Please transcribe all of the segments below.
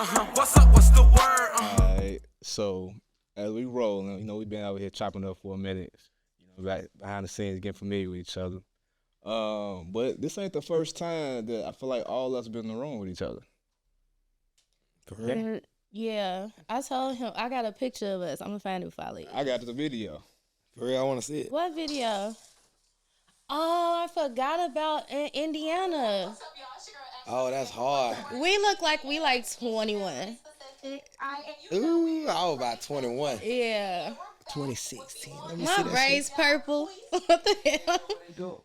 What's up? What's the word? Alright, so as we roll, we've been out here chopping up for a minute, back behind the scenes, getting familiar with each other. But this ain't the first time that I feel like all us been in the room with each other. Correct. Yeah, I told him I got a picture of us. I'm gonna find it for Ali. I got the video. For real, I want to see it. What video? Oh, I forgot about in Indiana. Oh, that's hard. We look like we like 21. Ooh, I was about 21. Yeah. 2016. Let me My see that braids purple. What the hell?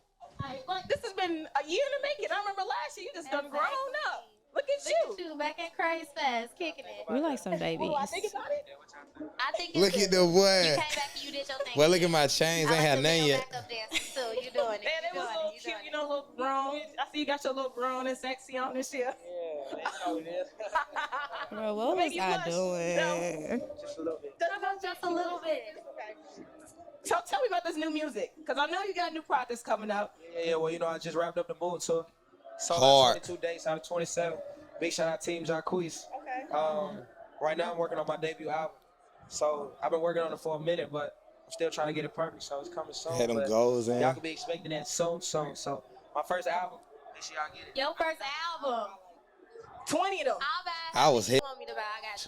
This has been a year to make it. I remember last year you just done grown up. Look at you. Back in Craze Fest, kicking it. We like some babies. I think about it. I think Look at the You boy. came back and you did your thing. Well, look at my chains. I ain't had none yet. Backup dancers too. You doing it. Man, it was a little cute, you know, little grown. I see you got your little grown and sexy on this year. Yeah, they know it is. Bro, what was Make you I blush. doing? Just a little bit. Just a little bit. So tell me about this new music, because I know you got new projects coming out. Yeah, well, I just wrapped up the Mood Tour. So Hard. 22 days out of 27. Big shout out Team Jacquees. Okay. Right now I'm working on my debut album. So I've been working on it for a minute, but I'm still trying to get it perfect, so it's coming soon. Had them but goals in. y'all can be expecting that soon. So my first album, make sure y'all get it. Your first album. 20 of them. I'll buy. I was How many hit. you want me to buy? I got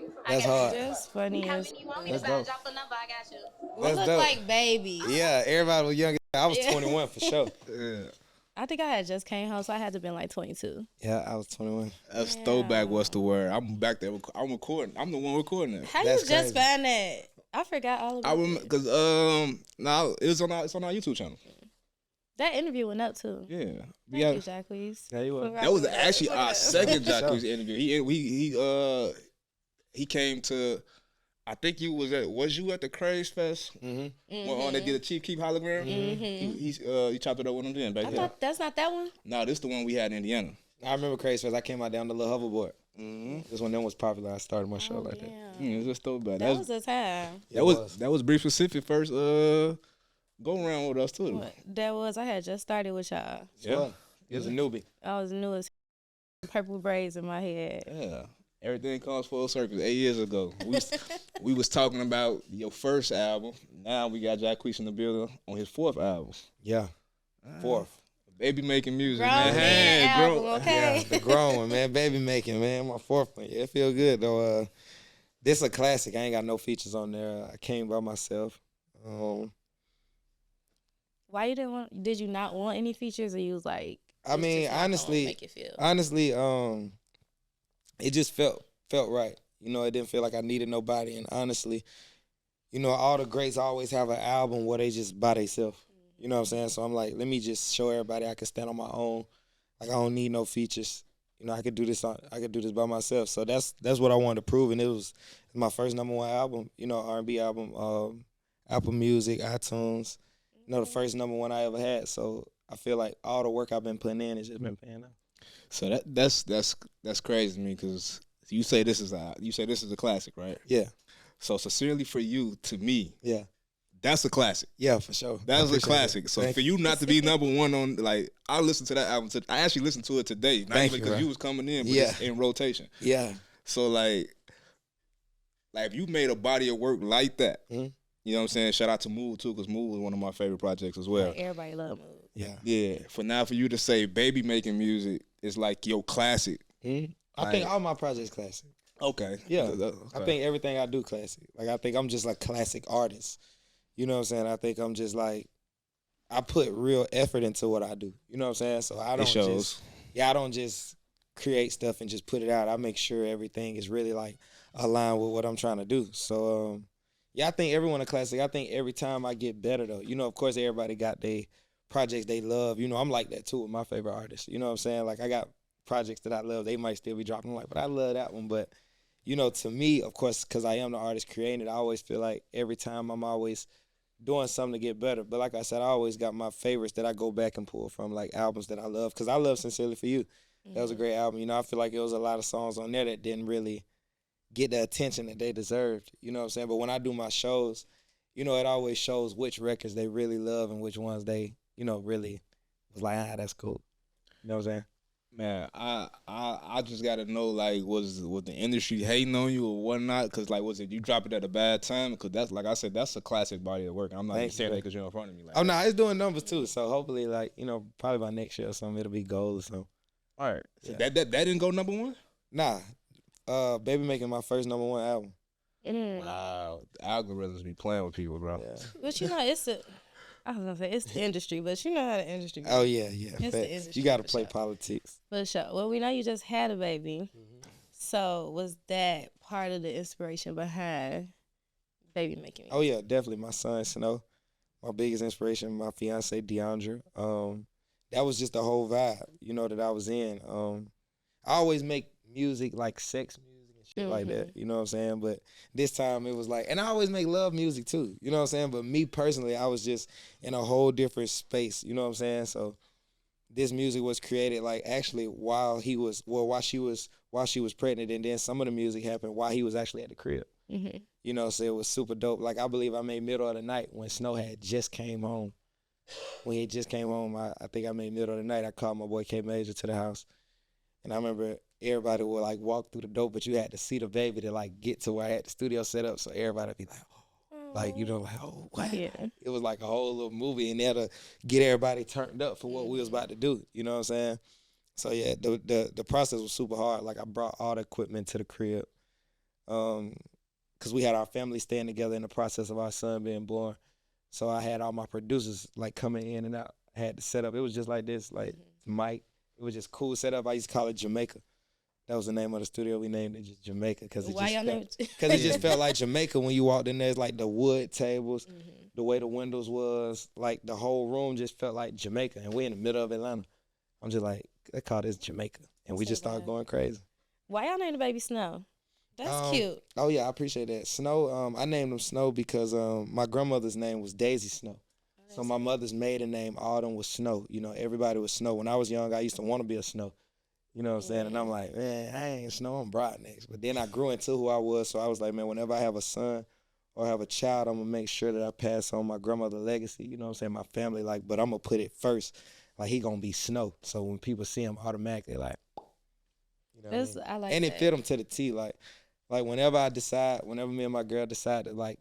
you. That's hard. That's funny How as many you want me That's to buy? dope. Drop the number. I got you. we That's look dope. like babies. Yeah, everybody was younger. I was Yeah. 21 for sure. Yeah. I think I had just came home, so I had to been like 22. Yeah, I was 21. That's Yeah. throwback. What's the word? I'm back there. I'm recording. I'm the one recording it. How That's you just crazy. find that? I forgot all about I remember that. because now it's on our YouTube channel. That interview went up too. Yeah, we Thank you, got. Jacquees. Yeah, you was. That was actually our Okay. second Jacquees interview. He came to. I think was you at the Craze Fest Mm-hmm. when they did a Chief Keep hologram? Mhm. He chopped it up with him then back I then. thought that's not that one. No, this the one we had in Indiana. I remember Crazy Fest. I came out down the little hoverboard. Mm-hmm. This one then was popular. I started my show like that. Yeah. It's just throwback. That was a time. That was BREE specific first go around with us too. What? That was. I had just started with y'all. Yeah. It was a newbie. I was new as purple braids in my head. Yeah. Everything comes full circle. 8 years ago, we was talking about your first album. Now we got Jacquees in the building on his fourth album. Yeah. Fourth. Baby making music, Grown man. man album, grown. okay? Yeah, the grown one, man. Baby making, man. My fourth one. Yeah, it feel good though. This a classic. I ain't got no features on there. I came by myself. Why you didn't want? Did you not want any features, or you was like? I it's mean, just not gonna honestly, make it feel. it just felt right. It didn't feel like I needed nobody. And honestly, all the greats always have an album where they just by themselves. You know what I'm saying? So I'm like, let me just show everybody I can stand on my own. Like I don't need no features. I could do this. I could do this by myself. So that's what I wanted to prove. And it was my first #1 album. R&B album. Apple Music, iTunes. The first #1 I ever had. So I feel like all the work I've been putting in has just been paying off. So that's crazy to me because you say this is a classic, right? Yeah. So sincerely for you, to me, Yeah. that's a classic. Yeah, for sure. That's a appreciate classic. it. So Thank for you not to be #1 on, like, I listened to that album. I actually listened to it today. Not Thank even you, because bro. you was coming in, but Yeah. it's in rotation. Yeah. So like if you made a body of work like that, Mhm. you know what I'm saying? Shout out to Mood too, because Mood was one of my favorite projects as well. Like, everybody love mood. Yeah. Yeah. For you to say baby making music is like your classic. I think all my projects classic. Okay. Yeah. Okay. I think everything I do classic. Like I think I'm just like classic artist. You know what I'm saying? I think I'm just like I put real effort into what I do. You know what I'm saying? So I don't shows. I don't just create stuff and just put it out. I make sure everything is really like aligned with what I'm trying to do. So I think everyone a classic. I think every time I get better though. Of course everybody got their projects they love. I'm like that too with my favorite artists. You know what I'm saying? Like I got projects that I love. They might still be dropping. I'm like, but I love that one. But to me, of course, because I am the artist creating it, I always feel like every time I'm always doing something to get better. But like I said, I always got my favorites that I go back and pull from, like albums that I love. Because I love Sincerely For You. That was a great album. I feel like there was a lot of songs on there that didn't really get the attention that they deserved. You know what I'm saying? But when I do my shows, it always shows which records they really love and which ones they, really was like, that's cool. You know what I'm saying? Man, I I just gotta know, like, was the industry hating on you or whatnot? Cause like, was it you drop it at a bad time? Cause that's like I said, that's a classic body of work. And I'm not Thank even saying you, that because you're in front of me. Like, Oh no, it's doing numbers too. So hopefully, like probably by next year or something, it'll be gold or something. all right. So Yeah. that didn't go number one. Nah, Baby making my first #1 album. Wow, the algorithms be playing with people, bro. Yeah. But I was gonna say it's the industry, but you know how the industry. Oh yeah. It's the Facts. industry You got to for play sure. politics. For sure. Well, we know you just had a baby. So was that part of the inspiration behind baby making? Oh yeah, definitely. My son Snow, my biggest inspiration. My fiance Diondra. That was just the whole vibe, that I was in. I always make music like sex music and shit like that. You know what I'm saying? But this time it was like, and I always make love music too. You know what I'm saying? But me personally, I was just in a whole different space. You know what I'm saying? So this music was created like actually while she was pregnant, and then some of the music happened while he was actually at the crib. So it was super dope. Like I believe I made Middle of the Night when Snow had just came home. When he just came home, I think I made Middle of the Night. I called my boy K Major to the house, and I remember everybody would like walk through the door, but you had to see the baby to like get to where I had the studio set up, so everybody would be like, oh, what? Yeah. It was like a whole little movie in there to get everybody turned up for what we was about to do. You know what I'm saying? So yeah, the process was super hard. Like I brought all the equipment to the crib, cause we had our family staying together in the process of our son being born. So I had all my producers like coming in and out. I had to set up. It was just like this, like mic. It was just cool setup. I used to call it Jamaica. That was the name of the studio. We named it just Jamaica because it just felt like Jamaica when you walked in there. It's like the wood tables, the way the windows was, like the whole room just felt like Jamaica. And we're in the middle of Atlanta. I'm just like, they call this Jamaica, and we just started going crazy. Why y'all named the baby Snow? That's cute. Oh yeah, I appreciate that. Snow. I named him Snow because my grandmother's name was Daisy Snow. So my mother's maiden name, Autumn, was Snow. Everybody was Snow. When I was young, I used to want to be a Snow. You know what I'm saying? And I'm like, man, I ain't Snow, I'm Broadnex. But then I grew into who I was, so I was like, man, whenever I have a son or have a child, I'm going to make sure that I pass on my grandmother's legacy, you know what I'm saying, my family, but I'm going to put it first. Like, he going to be Snow. So when people see him, automatically, like, what I like and that. it fit him to the T. Like whenever me and my girl decide to,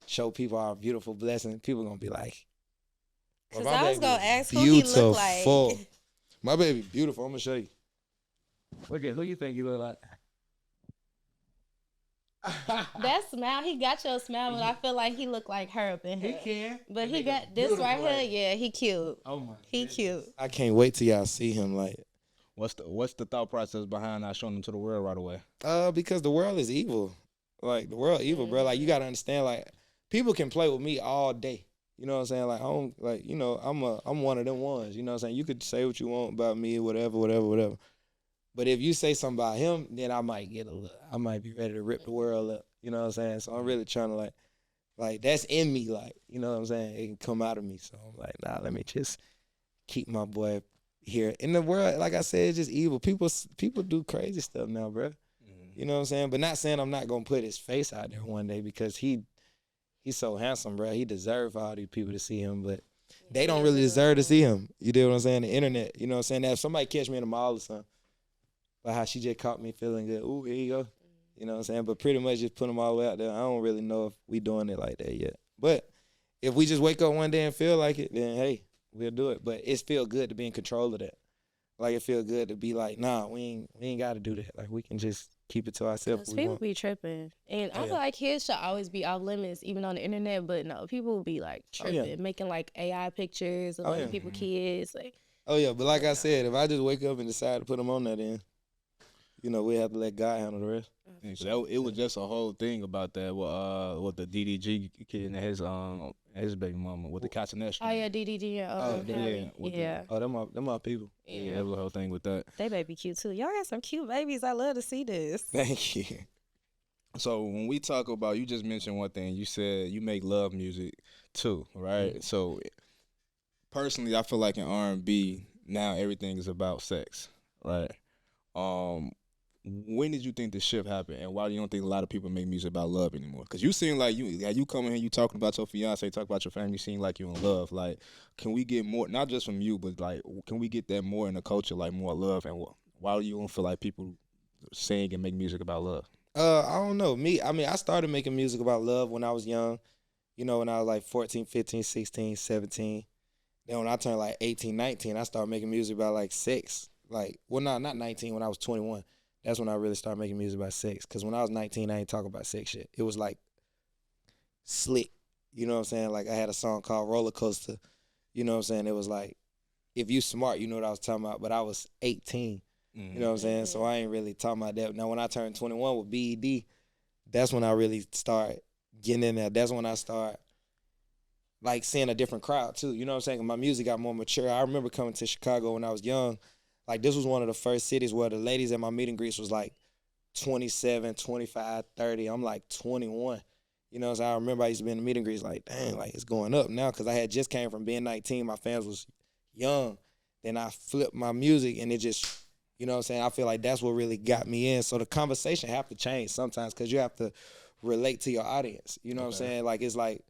show people our beautiful blessing, people going to be like, because I was going to ask who he look like. My baby beautiful. I'm going to show you. Look at who you think you look like. That smile, he got your smile, but I feel like he look like her up in here. He can. But he got this right here. Yeah, he cute. Oh my. He cute. I can't wait till y'all see him. What's the thought process behind not showing him to the world right away? Because the world is evil. Like the world evil, bro. Like you gotta understand. Like people can play with me all day. You know what I'm saying? Like I don't like. I'm one of them ones. You know what I'm saying? You could say what you want about me, whatever. But if you say something about him, then I might I might be ready to rip the world up. You know what I'm saying? So I'm really trying to like that's in me. Like you know what I'm saying? It can come out of me. So I'm like, nah, let me just keep my boy here. In the world, like I said, it's just evil. People do crazy stuff now, bro. You know what I'm saying? But not saying I'm not gonna put his face out there one day because he's so handsome, bro. He deserves all these people to see him, but they don't really deserve to see him. You know what I'm saying? The internet, you know what I'm saying? Now, if somebody catch me in the mall or something, like how she just caught me feeling good. Ooh, here you go. You know what I'm saying? But pretty much just put them all the way out there. I don't really know if we doing it like that yet. But if we just wake up one day and feel like it, then hey, we'll do it. But it feel good to be in control of that. Like it feel good to be like, nah, we ain't got to do that. Like we can just keep it to ourselves. People be tripping, and I feel like kids should always be off limits, even on the internet. But no, people will be like tripping, making like AI pictures of like people kids. Like, but like I said, if I just wake up and decide to put them on that, then we have to let God handle the rest. It was just a whole thing about that with the DDG kid and his baby mama with the Castanet. Oh yeah, DDG. Yeah. Them my people. Yeah, that was the whole thing with that. They baby cute too. Y'all got some cute babies. I love to see this. Thank you. So when we talk about, you just mentioned one thing. You said you make love music too, right? Mm-hmm. So personally, I feel like in R&B now everything is about sex, right? When did you think the shift happened, and why do you don't think a lot of people make music about love anymore? Because you seem like you come in here, you talking about your fiance, talk about your family, you seem like you in love. Like, can we get more, not just from you, but like, can we get that more in the culture, like more love and Why do you don't feel like people sing and make music about love? I don't know. I started making music about love when I was young. You know, when I was like 14, 15, 16, 17. Then when I turned like 18, 19, I started making music about like sex. Like, well, no, not 19, when I was 21. That's when I really started making music about sex. Because when I was 19, I ain't talking about sex shit. It was like slick. You know what I'm saying? Like, I had a song called Roller Coaster. You know what I'm saying? It was like, if you smart, you know what I was talking about. But I was 18. You know what I'm saying? So I ain't really talking about that. Now, when I turned 21 with BED, that's when I really start getting in there. That's when I start like seeing a different crowd too. You know what I'm saying? My music got more mature. I remember coming to Chicago when I was young. Like, this was one of the first cities where the ladies at my meet and greets was like 27, 25, 30. I'm like 21. You know, so I remember I used to be in the meet and greets like, dang, like it's going up now, because I had just came from being 19. My fans was young. Then I flipped my music and it just, you know what I'm saying? I feel like that's what really got me in. So the conversation have to change sometimes, because you have to relate to your audience. You know what I'm saying? Like, it's like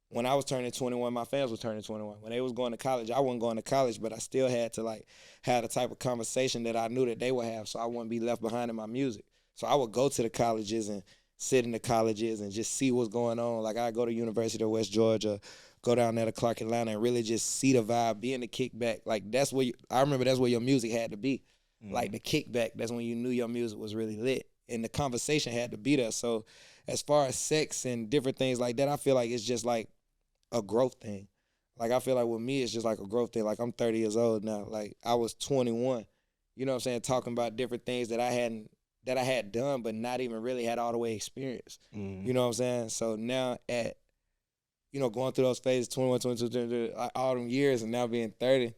when I was turning 21, my fans were turning 21. When they was going to college, I wasn't going to college, but I still had to like have the type of conversation that I knew that they would have, so I wouldn't be left behind in my music. So I would go to the colleges and sit in the colleges and just see what's going on. Like, I go to University of West Georgia, go down there to Clark Atlanta, and really just see the vibe, be in the kickback. Like, that's where I remember that's where your music had to be. Like, the kickback, that's when you knew your music was really lit. And the conversation had to be there. So as far as sex and different things like that, I feel like it's just like a growth thing. Like, I feel like with me, it's just like a growth thing. Like, I'm 30 years old now. Like, I was 21, you know what I'm saying, talking about different things that I had done, but not even really had all the way experienced. You know what I'm saying? So now at, you know, going through those phases, 21, 22, 23, all them years, and now being 30,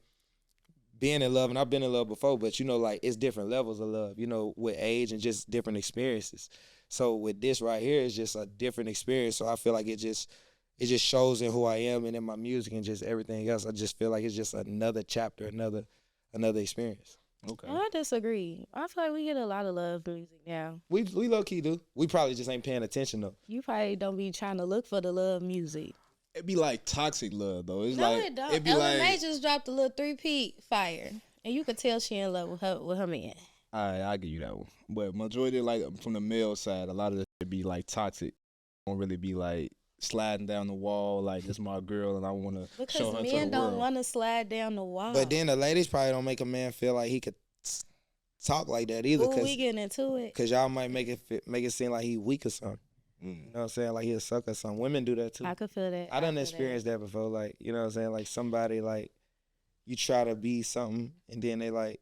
being in love, and I've been in love before, but, you know, like, it's different levels of love, you know, with age and just different experiences. So with this right here, it's just a different experience. So I feel like it just shows in who I am and in my music and just everything else. I just feel like it's just another chapter, another experience. Okay. I disagree. I feel like we get a lot of love music now. We low key do. We probably just ain't paying attention though. You probably don't be trying to look for the love music. It be like toxic love though. It's No, like it don't. it be Ella like May just dropped a little 3-peat fire, and you could tell she in love with her man. all right, I'll give you that one. But majority, like from the male side, a lot of it be like toxic. Don't really be like sliding down the wall like this my girl and I want to show her Because to men the don't world. want to slide down the wall. But then the ladies probably don't make a man feel like he could talk like that either. Ooh, we getting into it. Cause y'all might make it seem like he weak or something. You know what I'm saying? Like he a sucker or something. Women do that too. I could feel that. I done feel experienced that before. Like, you know what I'm saying? Like somebody like you try to be something and then they like,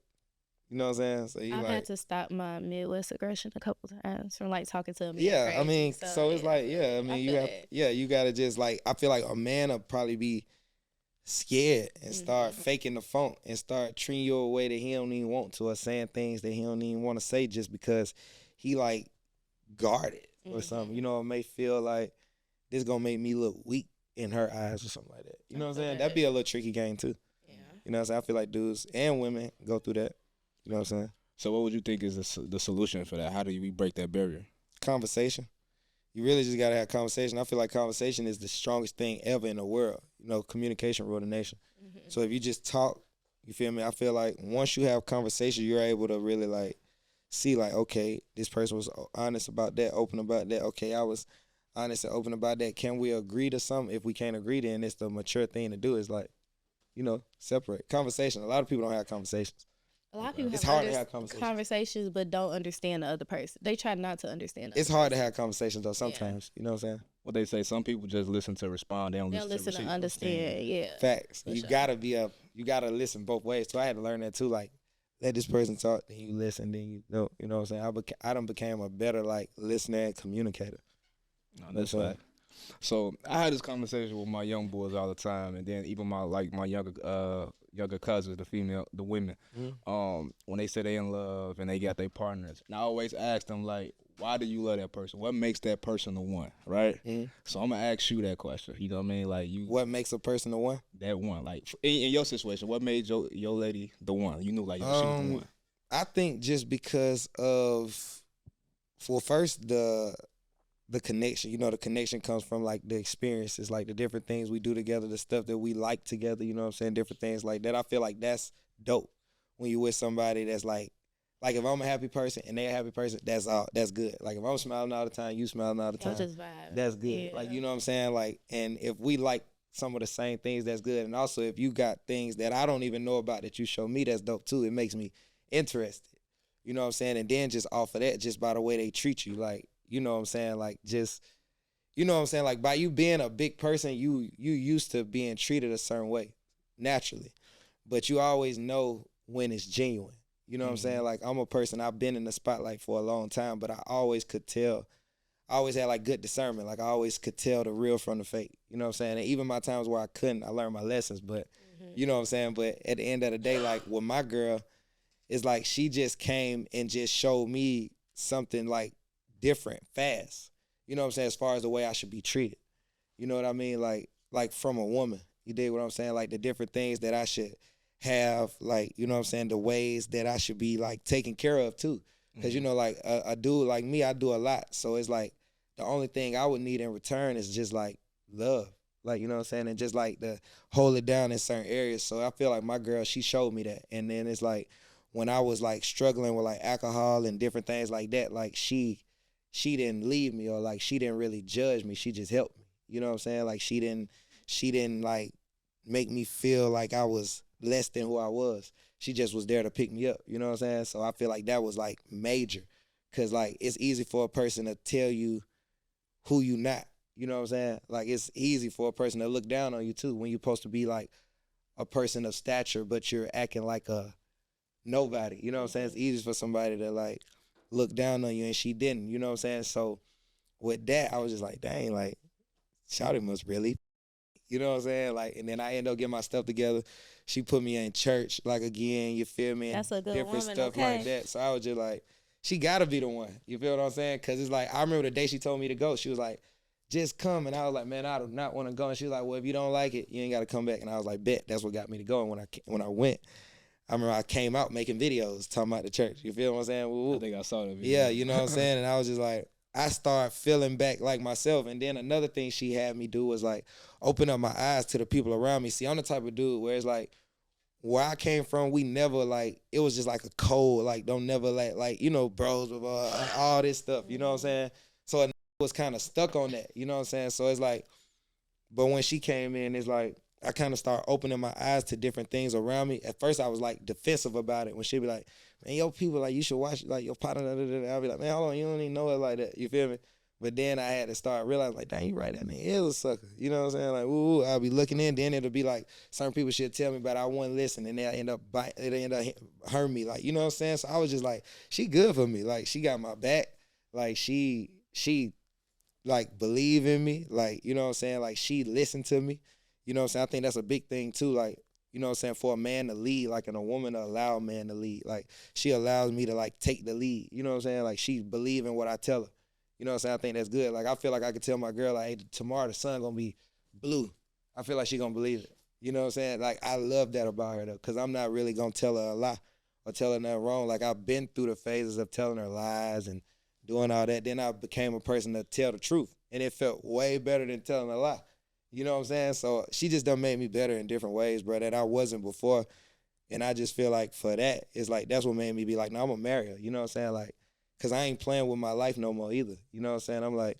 you know what I'm saying? So you I've like, had to stop my Midwest aggression a couple times from like talking to him. yeah. Crazy. I mean, so it's yeah. like, yeah. I mean, you feel have, that. yeah. You gotta just like. I feel like a man will probably be scared and start faking the funk and start treating you a way that he don't even want to, or saying things that he don't even want to say just because he like guarded or something. You know, it may feel like this gonna make me look weak in her eyes or something like that. You know what I'm saying? That'd be a little tricky game too. Yeah. You know what I'm saying? I feel like dudes and women go through that. You know what I'm saying? So what would you think is the solution for that? How do we break that barrier? Conversation. You really just gotta have conversation. I feel like conversation is the strongest thing ever in the world. You know, communication rule the nation. So if you just talk, you feel me? I feel like once you have conversation, you're able to really like see like, okay, this person was honest about that, open about that. Okay, I was honest and open about that. Can we agree to something? If we can't agree, then it's the mature thing to do is like, you know, separate. Conversation. A lot of people don't have conversations. A lot of people It's have, hard to have conversations. but don't understand the other person. They try not to understand. It's hard to have conversations though sometimes. You know what I'm saying? What they say, some people just listen to respond. They don't They'll listen listen to to understand. Yeah. Facts. For You sure. gotta listen both ways. So I had to learn that too. Like, let this person talk, then you listen, then you know what I'm saying? I done became a better like listener and communicator. No, that's right. So I had this conversation with my young boys all the time, and then even my younger cousins, the women, when they say they in love and they got their partners, and I always ask them like, why do you love that person? What makes that person the one, right? So I'm gonna ask you that question. You know what I mean? Like you, What makes a person the one? that one, like in your situation, what made your lady the one? You knew like she was the one. I think just because of, well, first the connection. You know, the connection comes from like the experiences, like the different things we do together, the stuff that we like together, you know what I'm saying? Different things like that. I feel like that's dope when you with somebody that's like Like, if I'm a happy person and they a happy person, that's all. That's good. Like, if I'm smiling all the time, you smiling all the time, Just vibe. that's good. Yeah. Like, you know what I'm saying? Like, and if we like some of the same things, that's good. And also, if you got things that I don't even know about that you show me, that's dope too. It makes me interested. You know what I'm saying? And then just off of that, just by the way they treat you, like, you know what I'm saying? Like, just, you know what I'm saying? Like, by you being a big person, you used to being treated a certain way, naturally. But you always know when it's genuine. You know what I'm saying? Like, I'm a person, I've been in the spotlight for a long time, but I always could tell. I always had, like, good discernment. Like, I always could tell the real from the fake. You know what I'm saying? And even my times where I couldn't, I learned my lessons. But, you know what I'm saying? But at the end of the day, like, with my girl, it's like she just came and just showed me something, like, different, fast. You know what I'm saying? As far as the way I should be treated. You know what I mean? Like from a woman. You dig what I'm saying? Like, the different things that I should have, like, you know what I'm saying, the ways that I should be, like, taken care of too. Because, you know, like, a dude like me, I do a lot. So it's like the only thing I would need in return is just, like, love. Like, you know what I'm saying? And just, like, to hold it down in certain areas. So I feel like my girl, she showed me that. And then it's like when I was, like, struggling with, like, alcohol and different things like that, like, she didn't leave me, or, like, she didn't really judge me. She just helped me. You know what I'm saying? Like, she didn't like make me feel like I was less than who I was. She just was there to pick me up. You know what I'm saying? So I feel like that was, like, major. Because, like, it's easy for a person to tell you who you not. You know what I'm saying? Like, it's easy for a person to look down on you too when you're supposed to be, like, a person of stature, but you're acting like a nobody. You know what I'm saying? It's easy for somebody to, like, look down on you, and she didn't. You know what I'm saying? So with that, I was just like, dang, like, Shawty must really. You know what I'm saying? Like, and then I end up getting my stuff together. She put me in church, like, again, you feel me? That's a good different woman, stuff okay. like that. So I was just like, she gotta be the one. You feel what I'm saying? Cause it's like, I remember the day she told me to go, she was like, just come. And I was like, man, I do not want to go. And she was like, well, if you don't like it, you ain't gotta come back. And I was like, bet. That's what got me to go. And when I went, I remember I came out making videos talking about the church. You feel what I'm saying? Woo, woo. I think I saw that video. Yeah, you know what I'm saying? And I was just like, I started feeling back like myself. And then another thing she had me do was, like, open up my eyes to the people around me. See, I'm the type of dude where it's like, where I came from, we never, like, it was just like a code, like, don't never like, you know, bros with all this stuff, you know what I'm saying? So I was kind of stuck on that, you know what I'm saying? So it's like, but when she came in, it's like, I kind of started opening my eyes to different things around me. At first, I was, like, defensive about it. When she'd be like, man, yo, people, like, you should watch, like, your partner, I'd be like, man, hold on, you don't even know it like that, you feel me? But then I had to start realizing, like, dang, you right, that man is a sucker. You know what I'm saying? Like, woo, I'll be looking in, then it'll be like, certain people should tell me, but I wouldn't listen, and they'll end up hurting me, like, you know what I'm saying? So I was just like, she good for me. Like, she got my back. Like, she like, believe in me. Like, you know what I'm saying? Like, she listened to me. You know what I'm saying? I think that's a big thing, too. Like, you know what I'm saying? For a man to lead, like, and a woman to allow a man to lead. Like, she allows me to, like, take the lead. You know what I'm saying? Like, she believe in what I tell her. You know what I'm saying? I think that's good. Like, I feel like I could tell my girl, like, hey, tomorrow the sun gonna be blue. I feel like she gonna believe it. You know what I'm saying? Like, I love that about her, though, because I'm not really gonna tell her a lie or tell her nothing wrong. Like, I've been through the phases of telling her lies and doing all that. Then I became a person to tell the truth, and it felt way better than telling a lie. You know what I'm saying? So she just done made me better in different ways, bro, that I wasn't before. And I just feel like for that, it's like, that's what made me be like, no, I'm gonna marry her. You know what I'm saying? Like, because I ain't playing with my life no more either. You know what I'm saying? I'm like,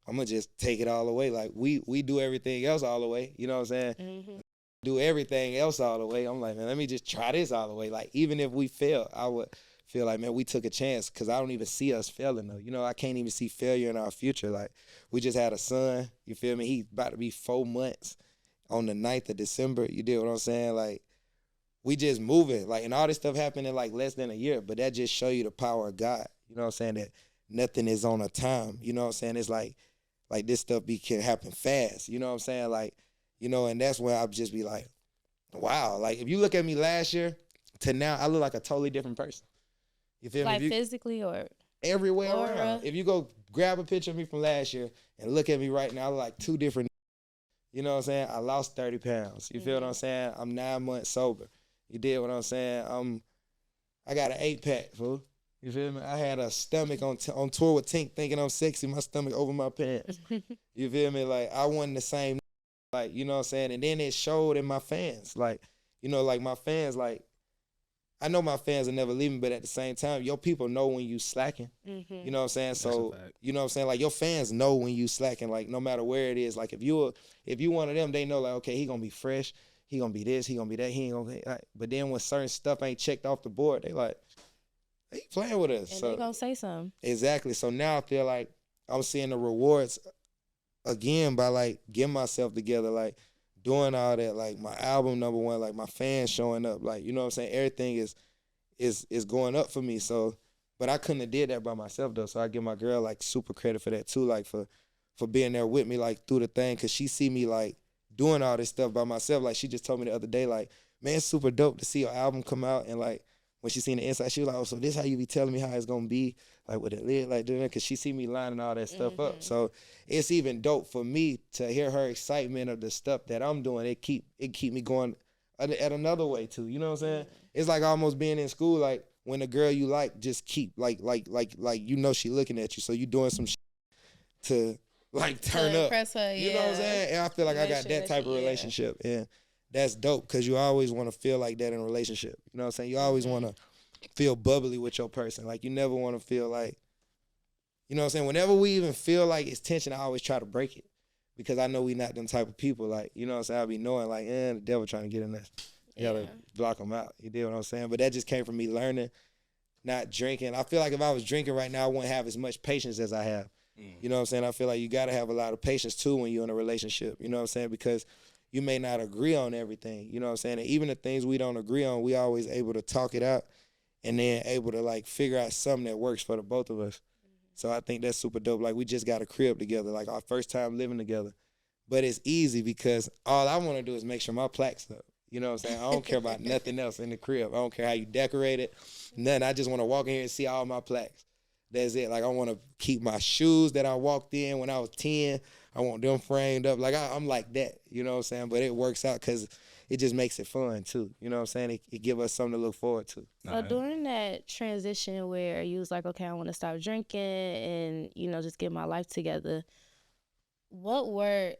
I'm going to just take it all the way. Like, we do everything else all the way. You know what I'm saying? Mm-hmm. Do everything else all the way. I'm like, man, let me just try this all the way. Like, even if we fail, I would feel like, man, we took a chance, because I don't even see us failing, though. You know, I can't even see failure in our future. Like, we just had a son. You feel me? He's about to be 4 months on the 9th of December. You dig what I'm saying? Like, we just moving. Like, and all this stuff happened in, like, less than a year. But that just show you the power of God. You know what I'm saying? That nothing is on a time. You know what I'm saying? It's like this stuff can happen fast. You know what I'm saying? Like, you know, and that's when I'll just be like, wow. Like, if you look at me last year to now, I look like a totally different person. You feel me? Like, physically or? Everywhere around. If you go grab a picture of me from last year and look at me right now, I look like two different. You know what I'm saying? I lost 30 pounds. You feel what I'm saying? I'm 9 months sober. You did what I'm saying? I got an 8-pack, fool. You feel me? I had a stomach on tour with Tink, thinking I'm sexy, my stomach over my pants. You feel me? Like, I wasn't the same, like, you know what I'm saying? And then it showed in my fans. Like, you know, like, my fans, like, I know my fans will never leave me, but at the same time, your people know when you slacking. Mm-hmm. You know what I'm saying? So, That's a fact. you know what I'm saying? Like, your fans know when you slacking, like, no matter where it is. Like, if you one of them, they know, like, okay, he gonna be fresh, he gonna be this, he gonna be that, he ain't gonna be, like, but then when certain stuff ain't checked off the board, they like, he playing with us. And so they gonna say something. Exactly. So now I feel like I'm seeing the rewards again by, like, getting myself together, like, doing all that, like, my album #1, like, my fans showing up, like, you know what I'm saying? Everything is going up for me. So, but I couldn't have did that by myself though. So I give my girl like super credit for that too, like for being there with me like through the thing, cause she see me like doing all this stuff by myself. Like she just told me the other day, like, man, it's super dope to see your album come out, and like when she seen the inside, she was like, oh, so this how you be telling me how it's gonna be, like with it lit, like doing it, cause she see me lining all that stuff up. So it's even dope for me to hear her excitement of the stuff that I'm doing. It keep me going at another way too. You know what I'm saying? It's like almost being in school, like when the girl you like just keep like you know she looking at you, so you doing some shit to like turn To up. impress her, You know what I'm saying? And I feel like I Make got sure that that type she- of yeah. relationship, and that's dope because you always want to feel like that in a relationship. You know what I'm saying? You always want to feel bubbly with your person. Like you never want to feel like, you know what I'm saying? Whenever we even feel like it's tension, I always try to break it because I know we not them type of people. Like, you know what I'm saying? I be knowing like, the devil trying to get in there. You gotta block them out. You did what I'm saying? But that just came from me learning, not drinking. I feel like if I was drinking right now, I wouldn't have as much patience as I have. You know what I'm saying? I feel like you gotta have a lot of patience too when you're in a relationship. You know what I'm saying? Because you may not agree on everything. You know what I'm saying? And even the things we don't agree on, we always able to talk it out and then able to like figure out something that works for the both of us. So I think that's super dope. Like we just got a crib together, like our first time living together. But it's easy because all I want to do is make sure my plaque's up. You know what I'm saying? I don't care about nothing else in the crib. I don't care how you decorate it, nothing. I just want to walk in here and see all my plaques. That's it. Like I want to keep my shoes that I walked in when I was 10. I want them framed up. Like I'm like that. You know what I'm saying? But it works out because it just makes it fun too. You know what I'm saying? It give us something to look forward to. So during that transition where you was like, okay, I want to stop drinking and, you know, just get my life together, what were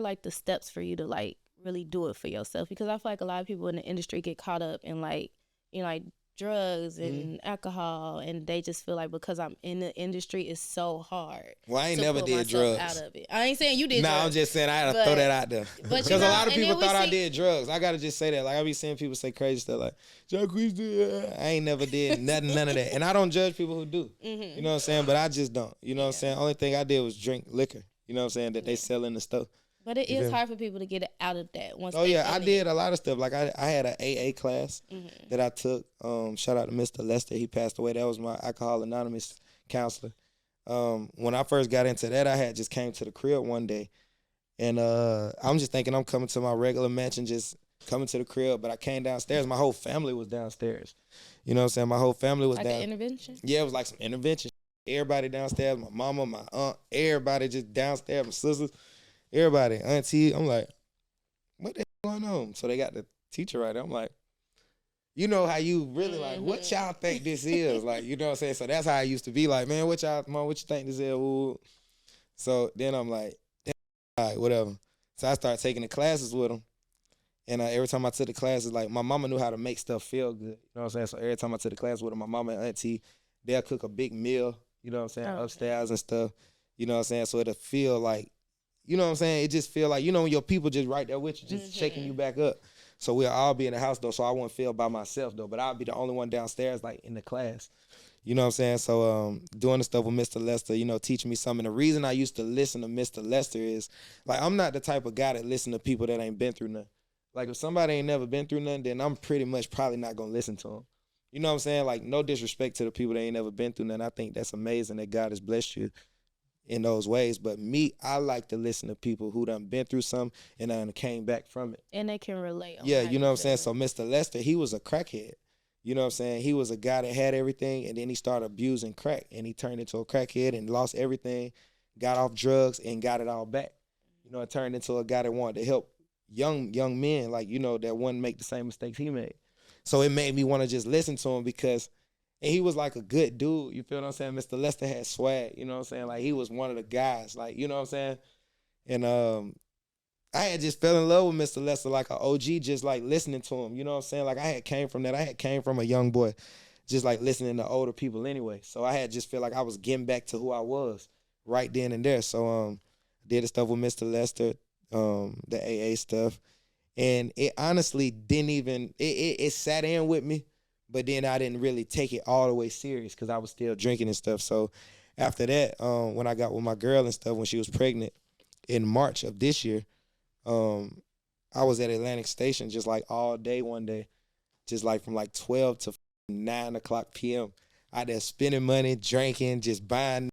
like the steps for you to like really do it for yourself? Because I feel like a lot of people in the industry get caught up in like, you know, like drugs and alcohol, and they just feel like because I'm in the industry, it's so hard. Well, I ain't to never pull did myself drugs. out of it. I ain't saying you did Nah, drugs. I'm just saying I had to but- throw that out there. but Because you know, a lot of and people then we thought I see- did drugs. I gotta just say that. Like I be seeing people say crazy stuff like Jacquees did. I ain't never did none of that. And I don't judge people who do. You know what I'm saying? But I just don't. You know what I'm saying? Only thing I did was drink liquor. You know what I'm saying? That they sell in the store. But it is hard for people to get it out of that once. Oh they yeah, I in it. did a lot of stuff. Like I had an AA class that I took. Shout out to Mr. Lester. He passed away. That was my Alcohol Anonymous counselor. When I first got into that, I had just came to the crib one day, and I'm just thinking I'm coming to my regular mansion, just coming to the crib. But I came downstairs. My whole family was downstairs. You know what I'm saying? My whole family was like down. an intervention. Yeah, it was like some intervention. Everybody downstairs. My mama, my aunt, everybody just downstairs. My sisters. Everybody, auntie, I'm like, what the hell going on? So they got the teacher right there. I'm like, you know how you really like, what y'all think this is? Like, you know what I'm saying? So that's how I used to be like, man, what y'all, mom, what you think this is? Ooh. So then I'm like, all right, whatever. So I started taking the classes with them. And every time I took the classes, like my mama knew how to make stuff feel good. You know what I'm saying? So every time I took the class with them, my mama and auntie, they'll cook a big meal, you know what I'm saying, upstairs and stuff. You know what I'm saying? So it'll feel like, you know what I'm saying? It just feel like, you know, when your people just right there with you, just shaking you back up. So we'll all be in the house, though, so I wouldn't feel by myself, though. But I'll be the only one downstairs, like, in the class. You know what I'm saying? So doing the stuff with Mr. Lester, you know, teaching me something. The reason I used to listen to Mr. Lester is, like, I'm not the type of guy that listen to people that ain't been through nothing. Like, if somebody ain't never been through nothing, then I'm pretty much probably not going to listen to them. You know what I'm saying? Like, no disrespect to the people that ain't never been through nothing. I think that's amazing that God has blessed you in those ways. But me, I like to listen to people who done been through something and done came back from it. And they can relate. Yeah, you know what I'm saying? So Mr. Lester, he was a crackhead. You know what I'm saying? He was a guy that had everything, and then he started abusing crack, and he turned into a crackhead and lost everything, got off drugs, and got it all back. You know, it turned into a guy that wanted to help young men, like, you know, that wouldn't make the same mistakes he made. So it made me want to just listen to him because and he was like a good dude, you feel what I'm saying? Mr. Lester had swag, you know what I'm saying? Like he was one of the guys, like, you know what I'm saying? And I had just fell in love with Mr. Lester like an OG, just like listening to him. You know what I'm saying? Like I had came from that. I had came from a young boy, just like listening to older people anyway. So I had just feel like I was getting back to who I was right then and there. So did the stuff with Mr. Lester, the AA stuff. And it honestly didn't even, it sat in with me, but then I didn't really take it all the way serious because I was still drinking and stuff. So after that, when I got with my girl and stuff, when she was pregnant in March of this year, I was at Atlantic Station just like all day one day, just like from like 12 to 9 o'clock p.m. Out there spending money, drinking, just buying,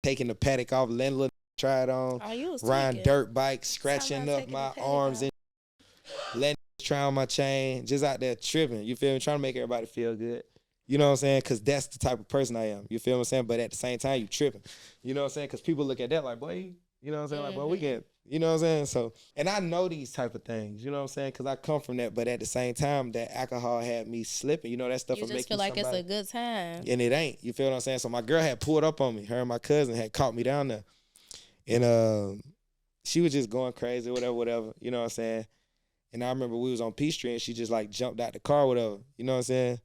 taking the paddock off, letting little try it on, Oh, you was riding tweaking. dirt bikes, scratching about up taking my the paddock arms off. and letting try on my chain, just out there tripping. You feel me? Trying to make everybody feel good. You know what I'm saying? Because that's the type of person I am. You feel what I'm saying? But at the same time, you tripping. You know what I'm saying? Because people look at that like, boy, you know what I'm saying? Like, boy, we get, you know what I'm saying? So, and I know these type of things, you know what I'm saying? Because I come from that. But at the same time, that alcohol had me slipping. You know, that stuff You will make just feel you like somebody. it's a good time. And it ain't. You feel what I'm saying? So my girl had pulled up on me. Her and my cousin had caught me down there. And she was just going crazy, whatever. You know what I'm saying? And I remember we was on Peachtree and she just like jumped out the car, whatever. You know what I'm saying?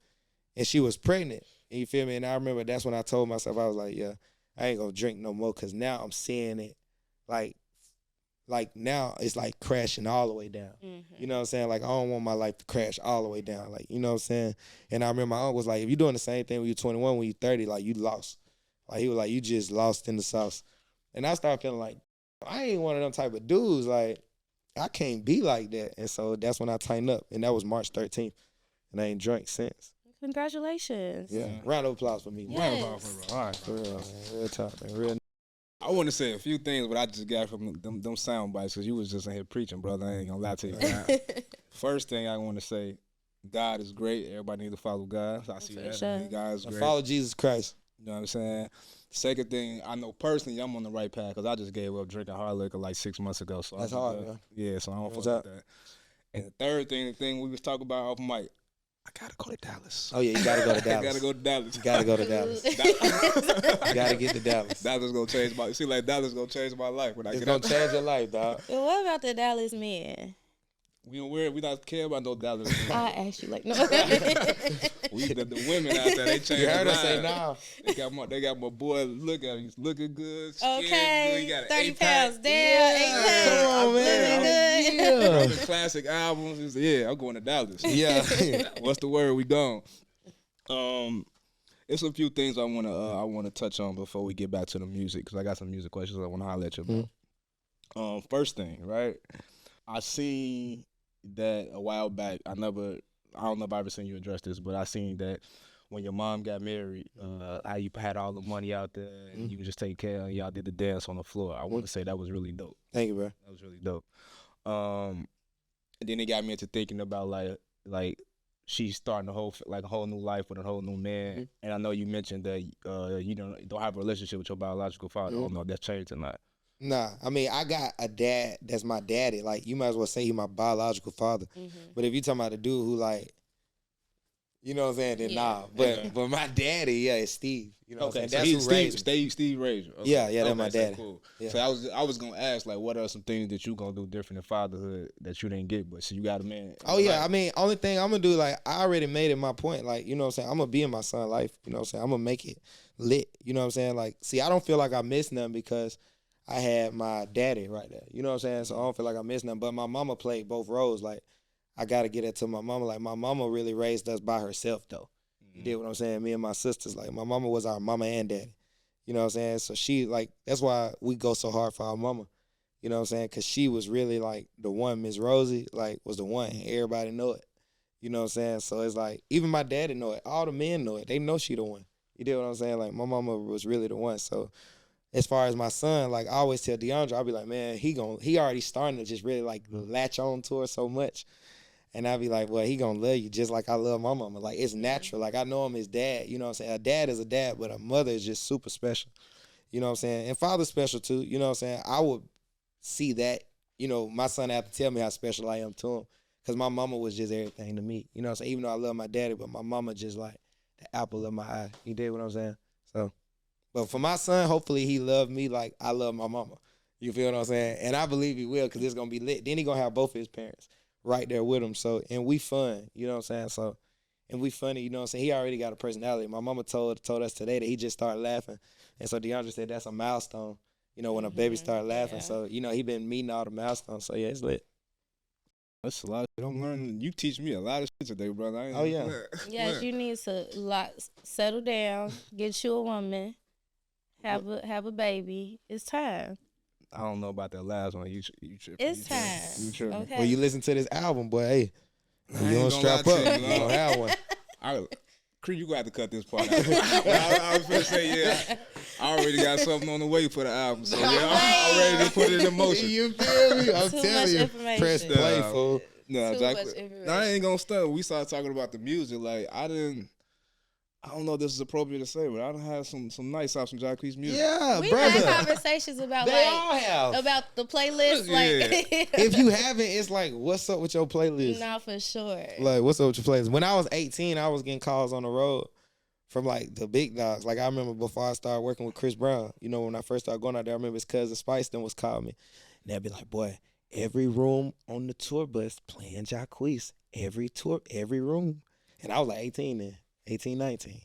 And she was pregnant. And you feel me? And I remember that's when I told myself, I was like, yeah, I ain't gonna drink no more because now I'm seeing it like now it's like crashing all the way down. You know what I'm saying? Like I don't want my life to crash all the way down. Like, you know what I'm saying? And I remember my uncle was like, if you're doing the same thing when you're 21, when you're 30, like you lost. Like he was like, you just lost in the sauce. And I started feeling like, I ain't one of them type of dudes. Like, I can't be like that. And so that's when I tightened up. And that was March 13th. And I ain't drank since. Congratulations. Yeah. Round of applause for me. Yes. Round of applause for bro. All right. For real, man. Real talk, man. Real. I want to say a few things, but I just got from them sound bites because you was just in here preaching, brother. I ain't gonna lie to you. First thing I want to say, God is great. Everybody need to follow God. I see For that. sure. God is And great. follow Jesus Christ. You know what I'm saying? Second thing, I know personally I'm on the right path because I just gave up drinking hard liquor like 6 months ago. So That's I'm hard, good. man. Yeah, so I don't What's fuck up? with that. And the third thing, the thing we was talking about off mic, I gotta go to Dallas. Oh, yeah, you got to go to I Dallas. gotta go to Dallas. You got to go to Dallas. You got to get to Dallas. Dallas gonna change my. See, like Dallas gonna change my life when I It's get going out. to change your life, dog. Well, what about the Dallas men? We not care about no Dallas. I asked you like no. The women out there, they change. You heard their her say lives. nah. They got my boy. Look at him. He's looking good. Skin good. He Okay, got an 30 8-pack. pounds down, 8 pounds. Come on, man. Looking good. Yeah. The classic albums. Yeah, I'm going to Dallas. Yeah. What's the word? We gone. It's a few things I wanna touch on before we get back to the music because I got some music questions I wanna holler at you about. First thing, right? I seen that a while back. I don't know if I ever seen you address this, but I seen that when your mom got married, how you had all the money out there and you just take care and y'all did the dance on the floor. I want to say that was really dope. Thank you, bro. That was really dope. And then it got me into thinking about like she's starting a whole new life with a whole new man. And I know you mentioned that you don't have a relationship with your biological father. I don't know if that's changed or not. Nah, I mean, I got a dad that's my daddy. Like, you might as well say he's my biological father. But if you talking about a dude who, like, you know what I'm saying, then nah. But my daddy, yeah, is Steve. You know what I'm saying? That's who raised me. Steve raised you. Okay. Yeah, that's my so daddy. cool. Yeah. So I was gonna ask, like, what are some things that you gonna do different in fatherhood that you didn't get, but so you got a man. Oh, yeah, I mean, only thing I'm going to do, like, I already made it my point. Like, you know what I'm saying? I'm going to be in my son's life. You know what I'm saying? I'm going to make it lit. You know what I'm saying? Like, see, I don't feel like I missed nothing because I had my daddy right there. You know what I'm saying? So I don't feel like I missed nothing. But my mama played both roles. Like, I got to get it to my mama. Like, my mama really raised us by herself, though. You did what I'm saying? Me and my sisters. Like, my mama was our mama and daddy. You know what I'm saying? So she, like, that's why we go so hard for our mama. You know what I'm saying? Because she was really, like, the one, Miss Rosie, like, was the one. Everybody know it. You know what I'm saying? So it's like, even my daddy know it. All the men know it. They know she the one. You did what I'm saying? Like, my mama was really the one. So as far as my son, like, I always tell Diondra, I'll be like, man, he already starting to just really, like, latch on to her so much. And I'll be like, well, he gonna love you just like I love my mama. Like, it's natural. Like, I know him as dad. You know what I'm saying? A dad is a dad, but a mother is just super special. You know what I'm saying? And father's special, too. You know what I'm saying? I would see that, you know, my son have to tell me how special I am to him. Because my mama was just everything to me. You know what I'm saying? Even though I love my daddy, but my mama just like the apple of my eye. You did what I'm saying? So, but for my son, hopefully he loved me like I love my mama. You feel what I'm saying? And I believe he will, because it's gonna be lit. Then he gonna have both of his parents right there with him. So, and we fun, you know what I'm saying? So, and we funny, you know what I'm saying? He already got a personality. My mama told us today that he just started laughing. And so Diondra said that's a milestone, you know, when a baby start laughing. Yeah. So, you know, he been meeting all the milestones. So yeah, it's lit. That's a lot. I'm learning. You teach me a lot of shit today, brother. I ain't Oh, yeah. Yes, you need to settle down, get you a woman, have a baby. It's time. I don't know about that last one. You tripping. It's time. You tripping. Okay. When you listen to this album, boy, hey, I you ain't don't gonna strap lie up. to You you, don't have one. Cree, you gonna have to cut this part out. I was gonna say, yeah, I already got something on the way for the album, so yeah, I'm ready to put it in motion. You feel me? I'm Too telling much you. information. Press play, fool. No, Too Jack, much no, I information. ain't gonna start. We started talking about the music. Like I don't know if this is appropriate to say, but I done had some nice songs from Jacquees music. Yeah, We brother. had conversations about They all have. about the playlist. Like, If you haven't, it's like, what's up with your playlist? nah, for sure. Like, what's up with your playlist? When I was 18, I was getting calls on the road from like the big dogs. Like I remember before I started working with Chris Brown, you know, when I first started going out there, I remember his cousin Spice then was calling me. And they'd be like, boy, every room on the tour bus playing Jacquees. Every room. And I was like 18 then, 18, 19.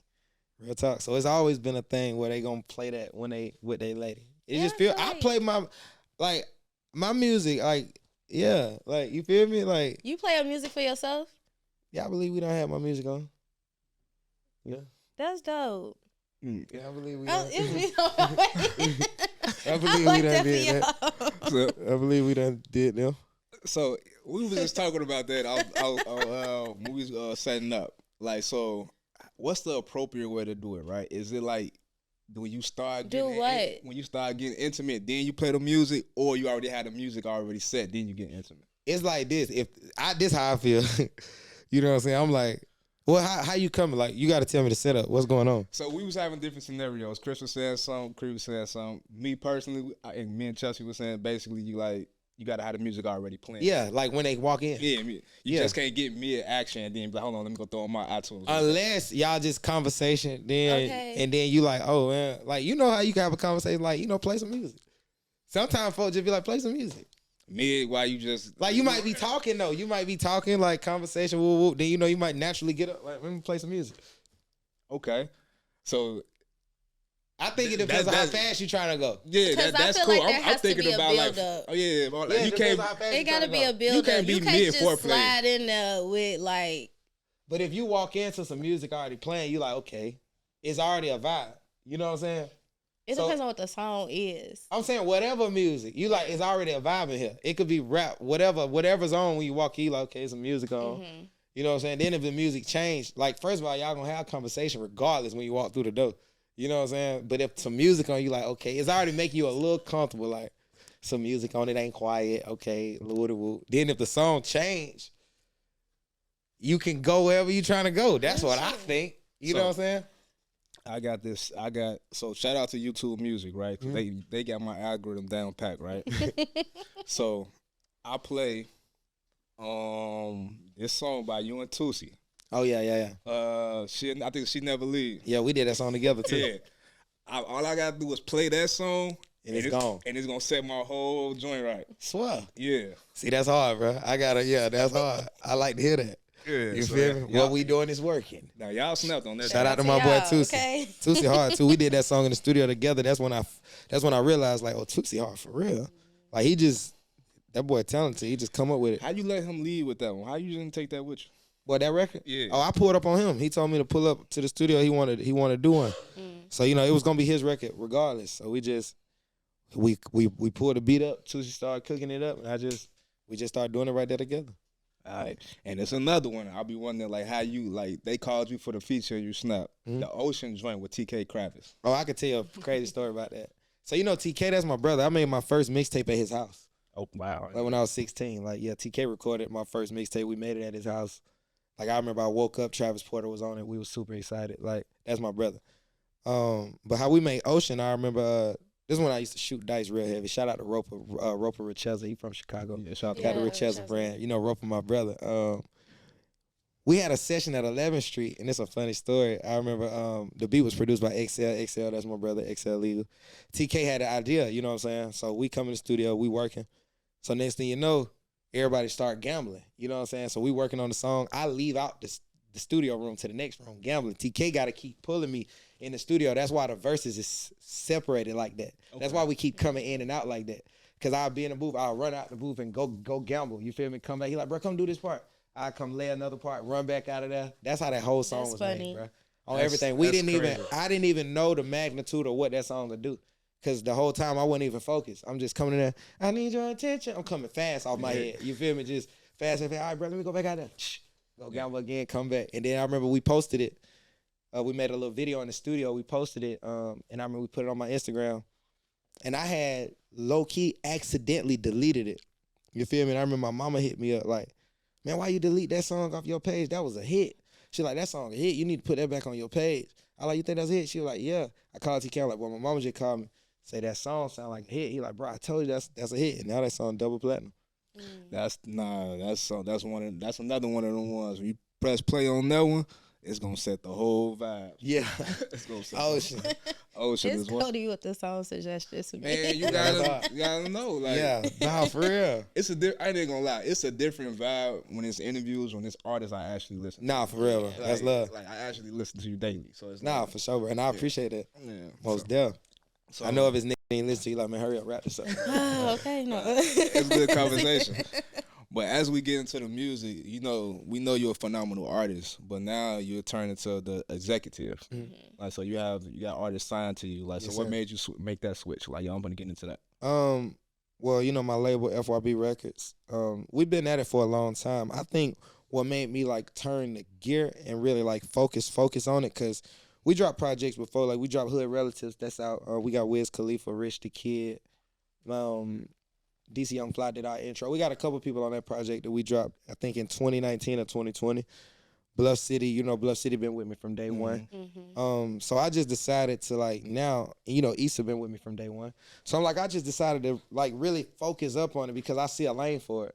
Real talk. So it's always been a thing where they gonna play that when they with their lady. It Yeah, just feel right. I play my music, like, yeah, like, you feel me? Like, You play music for yourself? yeah, I believe we don't have my music on. Yeah. That's dope. Yeah, I believe we Oh, done. it's I believe like we done that for did that. y'all. So, I believe we done did them. so we was just talking about that. When we was setting up. Like, so what's the appropriate way to do it? Right? Is it like when you start Do getting what? when you start getting intimate, then you play the music, or you already had the music already set, then you get intimate? It's like this. This how I feel. You know what I'm saying? I'm like, well, how you coming? Like, you got to tell me the setup. What's going on? So we was having different scenarios. Chris was saying something, Cree was saying something. Me personally, and me and Chelsea was saying basically you got to have the music already playing. Yeah, like when they walk in. Yeah, you Yeah. just can't get mid action and then be like, hold on, let me go throw on my iTunes. Unless y'all just conversation, then Okay. and then you like, oh man, like, you know how you can have a conversation, like, you know, play some music. Sometimes folks just be like, play some music. Mid, while you just Like, you might be talking though. You might be talking like conversation. Woo, woo. Then you know you might naturally get up. Like, let me play some music. okay. So I think it depends on how that's- fast you trying to go. yeah, Because I that's feel cool. like there I'm has to thinking be a about like, build-up. oh yeah, like, Yeah, you it depends can't. on how fast It you gotta tryna be go. a build can't up. be You can't just mid-foreplay. slide in there with like. But if you walk into some music already playing, you like, okay, it's already a vibe. You know what I'm saying? It So- depends on what the song is. I'm saying whatever music, you like, it's already a vibe in here. It could be rap, whatever's on when you walk in, you like, okay, some music on. Mm-hmm. You know what I'm saying? Then if the music changed, like, first of all, y'all gonna have conversation regardless when you walk through the door. You know what I'm saying? But if some music on, you like, okay, it's already making you a little comfortable, like, some music on, it ain't quiet, okay, woo. Then if the song change, you can go wherever you trying to go. That's what I think. You know what I'm saying? So shout out to YouTube Music, right? 'Cause they got my algorithm down pat, right? So I play this song by you and Tusi. Oh, yeah. I think She Never Leave. Yeah, we did that song together, too. Yeah. All I gotta do is play that song And it's gone. And it's gonna set my whole joint right. Swear. Yeah. See, that's hard, bro. That's hard. I like to hear that. Yeah. You so feel me? y'all- What we doing is working. Now y'all snapped on that. Shout out to Shout my boy out to y'all, Tusi. okay? Tusi hard too. We did that song in the studio together. That's when I realized, like, oh, Tusi hard for real. Like, that boy talented. He just come up with it. How you let him lead with that one? How you didn't take that with you? Boy, that record? Yeah. Oh, I pulled up on him. He told me to pull up to the studio. He wanted to do one. So, you know, it was gonna be his record regardless. So we pulled the beat up. Tusi started cooking it up, and we just started doing it right there together. All right. And it's another one. I'll be wondering, like, how you, like, they called you for the feature and you snapped. The Ocean joint with TK Kravitz. Oh, I could tell you a crazy story about that. So, you know, TK, that's my brother. I made my first mixtape at his house. Oh, wow. Like when I was 16. Like, yeah, TK recorded my first mixtape. We made it at his house. Like, I remember I woke up, Travis Porter was on it. We was super excited. Like, that's my brother. But how we made Ocean, I remember this is when I used to shoot dice real heavy. Shout out to Roper Richeza. He from Chicago. Yeah, shout out to Got the Yeah, Richeza Richeza. brand. You know, Roper my brother. we had a session at 11th Street, and it's a funny story. I remember the beat was produced by XL, that's my brother, XL Legal. TK had the idea, you know what I'm saying? So we come in the studio, we working. So next thing you know, everybody start gambling, you know what I'm saying? So we working on the song. I leave out the studio room to the next room gambling. TK got to keep pulling me in the studio. That's why the verses is separated like that. Okay. That's why we keep coming in and out like that. Because I'll be in the booth, I'll run out the booth and go gamble. You feel me? Come back. He like, bro, come do this part. I come lay another part, run back out of there. That's how that whole song was made, bro. On everything. I didn't even know the magnitude of what that song would do. Because the whole time I wasn't even focused. I'm just coming in there. I need your attention. I'm coming fast off my head. You feel me? Just fast and fast. All right, bro, let me go back out there. Go gamble again, come back. And then I remember we posted it. We made a little video in the studio. We posted it. And I remember we put it on my Instagram. And I had low-key accidentally deleted it. You feel me? And I remember my mama hit me up like, man, why you delete that song off your page? That was a hit. She like, that song a hit. You need to put that back on your page. I like, you think that's a hit? She was like, yeah. I called TK. I'm like, well, my mama just called me. Say that song sound like a hit. He like, bro, I told you that's a hit. And now that song double platinum. That's another one of them ones. When you press play on that one, it's gonna set the whole vibe. Yeah. It's gonna set Ocean is it's one. CODY with the song suggestions. Man, you gotta know. Like, yeah, nah, for real. I ain't gonna lie. It's a different vibe when it's interviews, when it's artists I actually listen to. Nah, for real. Like, that's love. Like, I actually listen to you daily. So it's nah, like, for sure, bro. And I appreciate that. Yeah. Most definitely. So, I know if his nigga ain't listen to you, like, man, hurry up, wrap this up. Oh, okay, no. It's good conversation. But as we get into the music, we know you're a phenomenal artist, but now you're turning to the executive. Mm-hmm. Like, so you got artists signed to you. Like, yes, so what sir. made you make that switch? Like, yo, I'm gonna get into that. Well, my label FYB Records. We've been at it for a long time. I think what made me like turn the gear and really like focus on it, cause we dropped projects before. Like, we dropped Hood Relatives. That's out. We got Wiz Khalifa, Rich the Kid. DC Young Fly did our intro. We got a couple people on that project that we dropped, I think, in 2019 or 2020. Bluff City, Bluff City been with me from day one. Mm-hmm. So I just decided to, like, now, Issa been with me from day one. So I'm like, I just decided to, like, really focus up on it because I see a lane for it.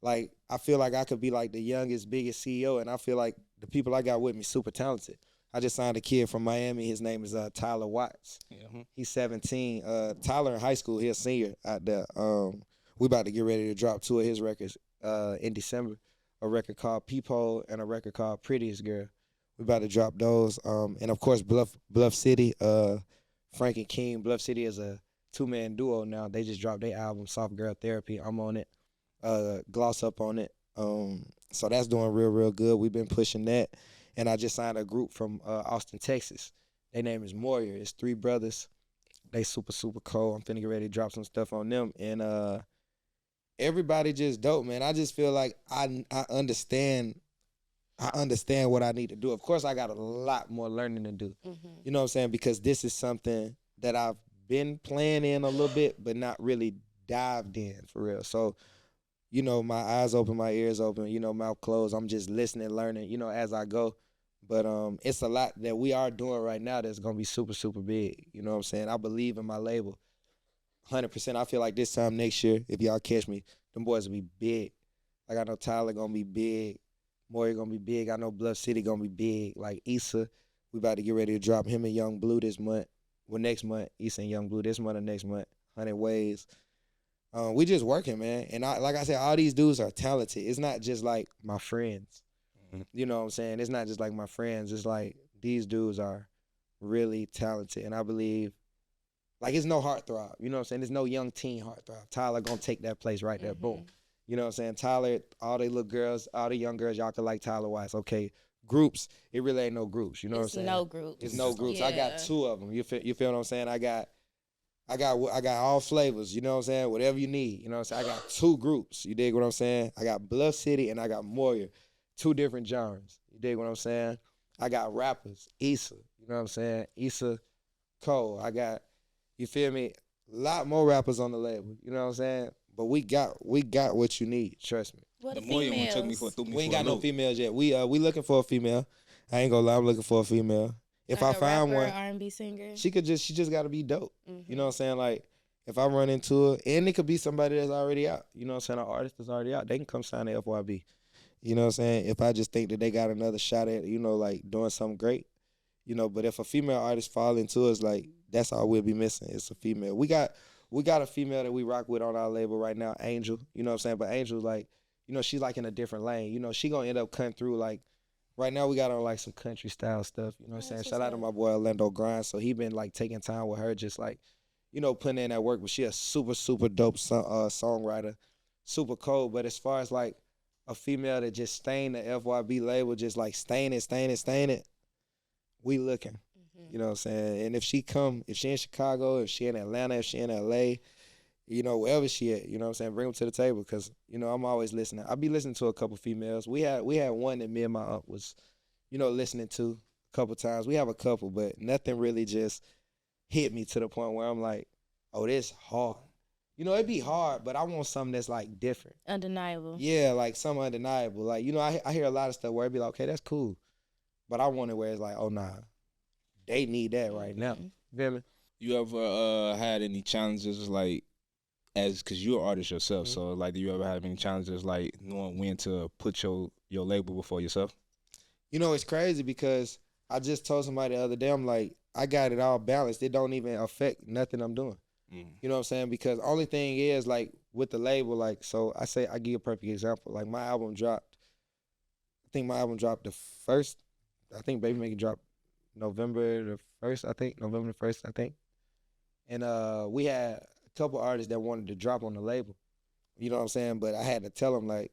Like, I feel like I could be, like, the youngest, biggest CEO, and I feel like the people I got with me super talented. I just signed a kid from Miami. His name is Tyler Watts. Mm-hmm. He's 17. Tyler in high school, he's a senior out there. We about to get ready to drop 2 of his records in December. A record called Peephole and a record called Prettiest Girl. We about to drop those. And of course, Bluff City, Frank and King. Bluff City is a 2-man duo now. They just dropped their album, Soft Girl Therapy. I'm on it. Gloss Up on it. So that's doing real, real good. We've been pushing that. And I just signed a group from Austin, Texas. Their name is Moyer. It's 3 brothers. They super, super cool. I'm finna get ready to drop some stuff on them. And everybody just dope, man. I just feel like I understand what I need to do. Of course, I got a lot more learning to do. Mm-hmm. You know what I'm saying? Because this is something that I've been playing in a little bit, but not really dived in for real. So, my eyes open, my ears open, mouth closed. I'm just listening, learning, as I go. But it's a lot that we are doing right now that's going to be super, super big. You know what I'm saying? I believe in my label 100%. I feel like this time next year, if y'all catch me, them boys will be big. Like, I know Tyler going to be big. Moyer going to be big. I know Bluff City going to be big. Like, Issa, we about to get ready to drop him and Young Blue this month. Well, next month, Issa and Young Blue this month or next month, 100 Ways. We just working, man. And like I said, all these dudes are talented. It's not just like my friends. Mm-hmm. You know what I'm saying? It's not just like my friends. It's like these dudes are really talented. And I believe, like, it's no heartthrob. You know what I'm saying? There's no young teen heartthrob. Tyler gonna take that place right there. Mm-hmm. Boom. You know what I'm saying? Tyler, all the little girls, all the young girls, y'all could like Tyler Watts. Okay, groups, it really ain't no groups. You know what I'm saying? No groups. It's no groups. Yeah. I got 2 of them. You feel what I'm saying? I got all flavors. You know what I'm saying? Whatever you need. You know what I'm saying? I got 2 groups. You dig what I'm saying? I got Bluff City and I got Moyer. 2 different genres. You dig what I'm saying? I got rappers. Issa. You know what I'm saying? Issa Cole. I got, you feel me? A lot more rappers on the label. You know what I'm saying? But we got what you need. Trust me. What the Moyer one took me for We ain't got no females yet. We looking for a female. I ain't gonna lie. I'm looking for a female. If I find one, R&B singer. she just got to be dope. Mm-hmm. You know what I'm saying? Like, if I run into her, and it could be somebody that's already out. You know what I'm saying? An artist that's already out. They can come sign the FYB. You know what I'm saying? If I just think that they got another shot at, like doing something great, but if a female artist fall into us, like that's all we'll be missing. It's a female. We got a female that we rock with on our label right now, Angel. You know what I'm saying? But Angel, like, she's like in a different lane. She gonna end up cutting through like. Right now we got on like some country style stuff. You know what I'm saying? Shout out to my boy Orlando Grind. So he been like taking time with her, just like, putting in that work. But she a super, super dope songwriter, super cold. But as far as like a female that just stain the FYB label, just like stain it, we looking. You know what I'm saying? And if she in Chicago, if she in Atlanta, if she in LA, wherever she at, you know what I'm saying? Bring them to the table because, I'm always listening. I be listening to a couple females. We had one that me and my aunt was, listening to a couple times. We have a couple, but nothing really just hit me to the point where I'm like, oh, this hard. It'd be hard, but I want something that's like different. Undeniable. Yeah, like something undeniable. Like, I hear a lot of stuff where it'd be like, okay, that's cool. But I want it where it's like, oh, nah, they need that right now. You feel me? You ever had any challenges like, because you're an artist yourself, so like, do you ever have any challenges like knowing when to put your label before yourself? It's crazy because I just told somebody the other day, I'm like, I got it all balanced. It don't even affect nothing I'm doing. You know what I'm saying? Because only thing is like with the label, like, so I give you a perfect example. Like my album dropped, I think my album dropped the 1st. I think Baby Make It dropped November the 1st, I think. And we had a couple artists that wanted to drop on the label. You know what I'm saying? But I had to tell them like,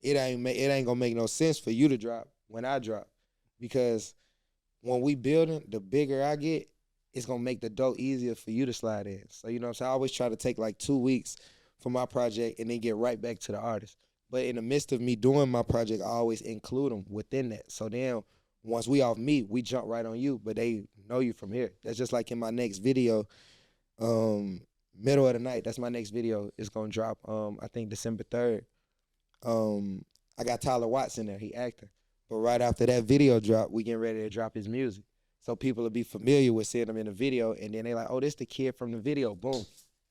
it ain't gonna make no sense for you to drop when I drop, because when we building, the bigger I get, it's gonna make the dough easier for you to slide in. So you know what I'm saying? I always try to take like 2 weeks for my project and then get right back to the artist. But in the midst of me doing my project, I always include them within that. So then once we off me, we jump right on you, but they know you from here. That's just like in my next video, middle of the night. That's my next video. It's gonna drop I think December 3rd. I got Tyler Watts in there, he acting. But right after that video drop, we getting ready to drop his music. So people will be familiar with seeing him in the video, and then they like, oh, this the kid from the video, boom.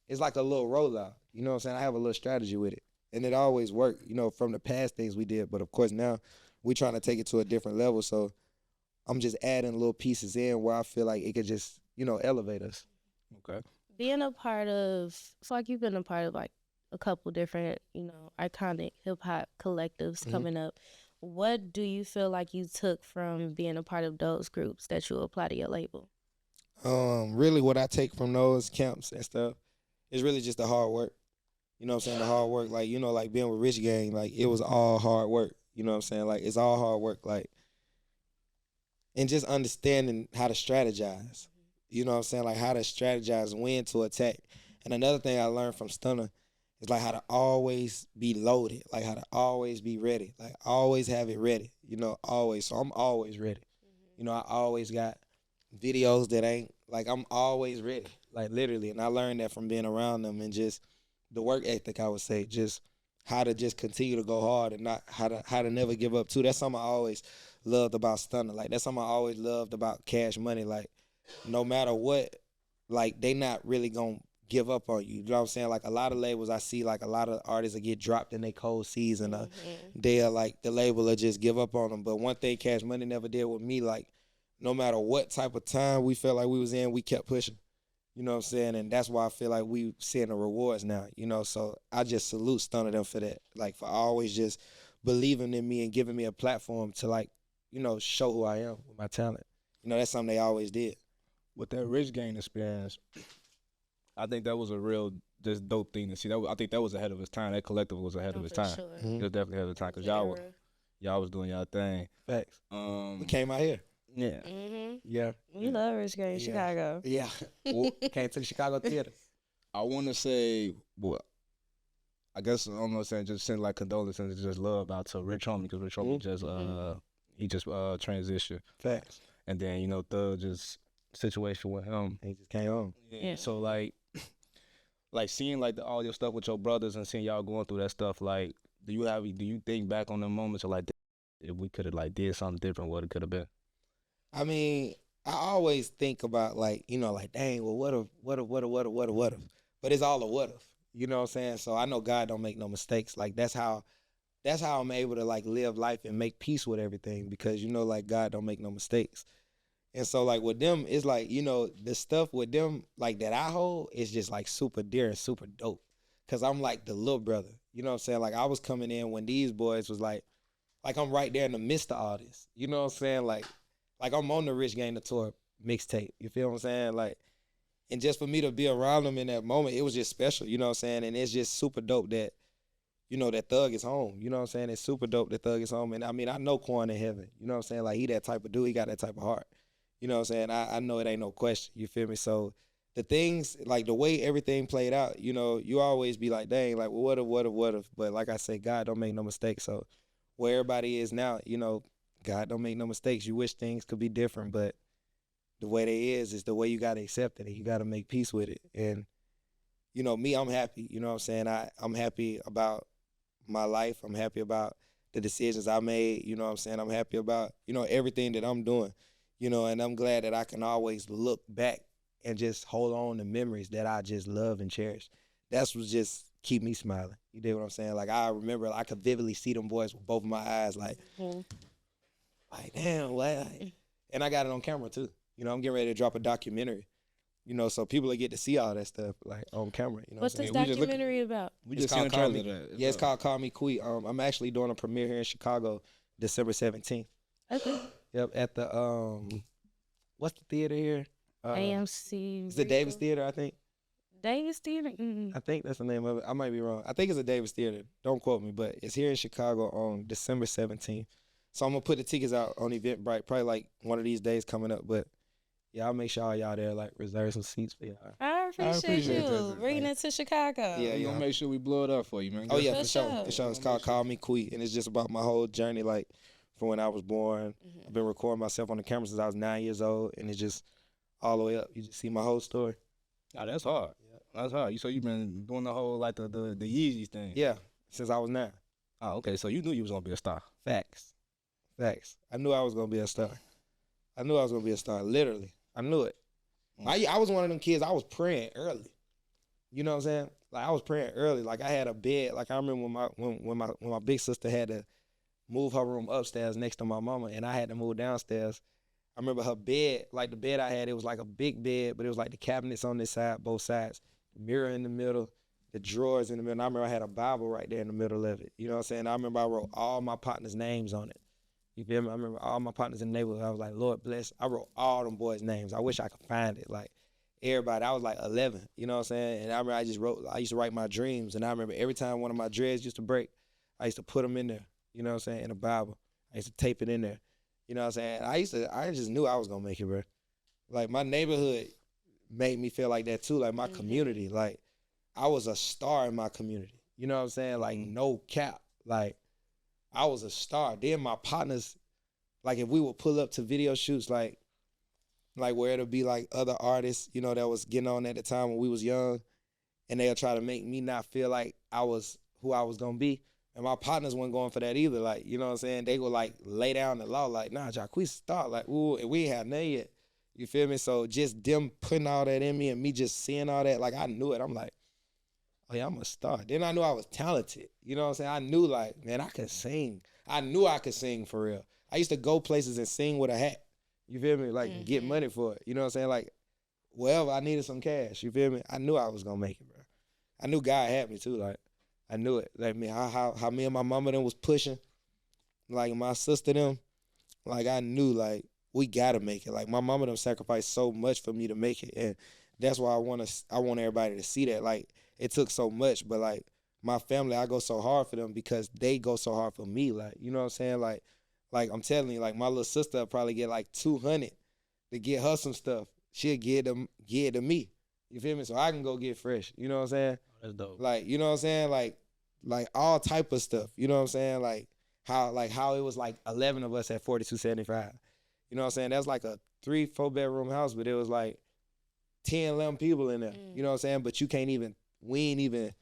It's like a little rollout, you know what I'm saying? I have a little strategy with it. And it always worked, from the past things we did. But of course now, we trying to take it to a different level. So I'm just adding little pieces in where I feel like it could just, elevate us. Okay. Being a part of, so like you've been a part of like a couple different, iconic hip hop collectives coming up. What do you feel like you took from being a part of those groups that you apply to your label? Really what I take from those camps and stuff is really just the hard work. You know what I'm saying? The hard work, like, like being with Rich Gang, like it was all hard work. You know what I'm saying? Like it's all hard work, like, and just understanding how to strategize. You know what I'm saying? Like how to strategize when to attack. And another thing I learned from Stunner is like how to always be loaded, like how to always be ready, like always have it ready, always. So I'm always ready. I always got videos that ain't, like I'm always ready, like literally. And I learned that from being around them and just the work ethic, I would say, just how to just continue to go hard and not how to never give up too. That's something I always loved about Stunner. Like that's something I always loved about Cash Money. Like no matter what, like they not really gonna give up on you. You know what I'm saying? Like a lot of labels I see, like a lot of artists that get dropped in their cold season. They're like, the label will just give up on them. But one thing Cash Money never did with me, like no matter what type of time we felt like we was in, we kept pushing. You know what I'm saying? And that's why I feel like we seeing the rewards now, So I just salute Stunner them for that. Like for always just believing in me and giving me a platform to like, show who I am with my talent. That's something they always did. With that Rich Gang experience, I think that was a real just dope thing to see. I think that was ahead of its time. That collective was ahead of its time. Sure. It was definitely ahead of its time because y'all was doing y'all thing. Facts. We came out here. Yeah. Yeah. We love Rich Gang, Chicago. Yeah. Came to the Chicago theater. I want to say, well, I guess I don't know, saying just send like condolences and just love out to Rich Homie because Rich Homie just he just transitioned. Facts. And then Thug just situation with him. He just came home. Yeah. So like seeing like all your stuff with your brothers and seeing y'all going through that stuff, like do you think back on the moments of like if we could have like did something different, what it could have been? I mean, I always think about like, like dang, well what if. But it's all a what if. You know what I'm saying? So I know God don't make no mistakes. Like that's how that's how I'm able to like live life and make peace with everything, because like God don't make no mistakes. And so like with them, it's like, the stuff with them like that I hold is just like super dear and super dope. Cause I'm like the little brother. You know what I'm saying? Like I was coming in when these boys was like I'm right there in the midst of all this. You know what I'm saying? Like I'm on the Rich Gang the Tour mixtape. You feel what I'm saying? Like, and just for me to be around them in that moment, it was just special. You know what I'm saying? And it's just super dope that, that Thug is home. You know what I'm saying? It's super dope that Thug is home. And I mean, I know Quan in heaven. You know what I'm saying? Like he that type of dude. He got that type of heart. You know what I'm saying? I know it ain't no question. You feel me? So the things, like the way everything played out, you always be like, dang, like, well, what if? But like I say, God don't make no mistakes. So where everybody is now, God don't make no mistakes. You wish things could be different, but the way they is the way you got to accept it, and you got to make peace with it. And, me, I'm happy. You know what I'm saying? I'm happy about my life. I'm happy about the decisions I made. You know what I'm saying? I'm happy about, everything that I'm doing, and I'm glad that I can always look back and just hold on to memories that I just love and cherish. That's what just keep me smiling. You dig what I'm saying? Like I remember, I could vividly see them boys with both of my eyes, like damn, what? And I got it on camera too. I'm getting ready to drop a documentary. So people will get to see all that stuff like on camera. What's this documentary about? We It's just seen a called trailer of that. Yeah, it's called Call Me Quee. I'm actually doing a premiere here in Chicago, December 17th. Okay. Yep, at the what's the theater here? AMC. It's the Davis Theater, I think. Davis Theater? I think that's the name of it. I might be wrong. I think it's a Davis Theater. Don't quote me, but it's here in Chicago on December 17th. So I'm gonna put the tickets out on Eventbrite, probably like one of these days coming up. But yeah, I'll make sure all y'all there like reserve some seats for y'all. I appreciate you that. bringing it to Chicago. Yeah, We gonna make sure we blow it up for you, man. Oh yeah, For for sure. sure. For sure. It's called Call Me Quee, and it's just about my whole journey, like from when I was born. I've been recording myself on the camera since I was 9 years old, and it's just all the way up. You just see my whole story. Oh, that's hard. That's hard. So you've been doing the whole like the Yeezys thing. Yeah, since I was 9. Oh, okay. So you knew you was gonna be a star. Facts. I knew I was gonna be a star. Literally. I knew it. I was one of them kids. I was praying early. You know what I'm saying? Like I was praying early. Like I had a bed. Like I remember when my big sister had to move her room upstairs next to my mama, and I had to move downstairs. I remember her bed, like the bed I had, it was like a big bed, but it was like the cabinets on this side, both sides, the mirror in the middle, the drawers in the middle. And I remember I had a Bible right there in the middle of it. You know what I'm saying? I remember I wrote all my partners' names on it. You feel me? I remember all my partners in the neighborhood. I was like, Lord bless. I wrote all them boys' names. I wish I could find it. Like everybody, I was like 11. You know what I'm saying? And I remember I used to write my dreams. And I remember every time one of my dreads used to break, I used to put them in there. You know what I'm saying? In the Bible. I used to tape it in there. You know what I'm saying? I just knew I was gonna make it, bro. Like my neighborhood made me feel like that too. Like my community. Like I was a star in my community. You know what I'm saying? Like no cap. Like I was a star. Then my partners, like if we would pull up to video shoots, like where it'll be like other artists, that was getting on at the time when we was young, and they'll try to make me not feel like I was who I was gonna be. And my partners weren't going for that either. Like, you know what I'm saying? They would like lay down the law, like, nah, Jacquees start. Like, ooh, and we ain't had none yet. You feel me? So just them putting all that in me and me just seeing all that, like I knew it. I'm like, oh yeah, I'm a star. Then I knew I was talented. You know what I'm saying? I knew like, man, I could sing. I knew I could sing for real. I used to go places and sing with a hat. You feel me? Like get money for it. You know what I'm saying? Like, wherever I needed some cash. You feel me? I knew I was gonna make it, bro. I knew God had me too. Like, I knew it. Like me, how me and my mama them was pushing, like my sister them, like I knew like we gotta make it. Like my mama them sacrificed so much for me to make it, and that's why I want everybody to see that. Like it took so much, but like my family, I go so hard for them because they go so hard for me. Like you know what I'm saying? Like I'm telling you, like my little sister will probably get like 200 to get her some stuff. She'll give it to me. You feel me? So I can go get fresh. You know what I'm saying? That's dope. Like, you know what I'm saying? Like all type of stuff. You know what I'm saying? Like how it was like 11 of us at 4275. You know what I'm saying? That's like a 3-4 bedroom house, but it was like 10, 11 people in there. You know what I'm saying? But we ain't even,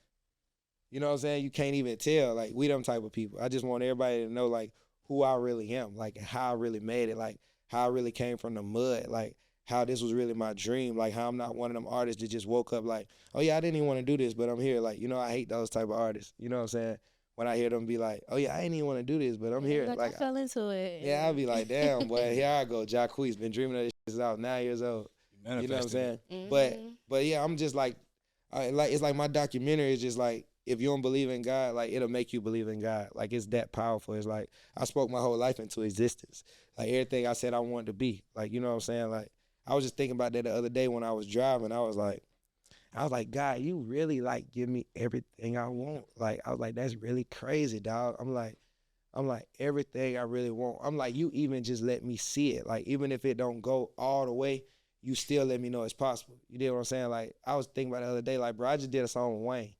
you know what I'm saying? You can't even tell. Like we them type of people. I just want everybody to know like who I really am, like how I really made it, like how I really came from the mud, like how this was really my dream, like how I'm not one of them artists that just woke up like, oh yeah, I didn't even want to do this, but I'm here. Like, you know, I hate those type of artists. You know what I'm saying? when I hear them be like, oh yeah, I ain't even want to do this, but I'm here. Like, I fell into it. Yeah, I'll be like, damn, boy, here I go. Jacquees been dreaming of this shit since I was 9 years old. You know what I'm saying? But yeah, I'm just like it's like my documentary is just like, if you don't believe in God, like it'll make you believe in God. Like it's that powerful. It's like I spoke my whole life into existence. Like everything I said I wanted to be. Like, you know what I'm saying? Like I was just thinking about that the other day when I was driving. I was like, God, you really like give me everything I want. Like I was like, that's really crazy, dog. I'm like everything I really want. I'm like, you even just let me see it. Like even if it don't go all the way, you still let me know it's possible. You get what I'm saying? Like I was thinking about it the other day, like, bro, I just did a song with Wayne.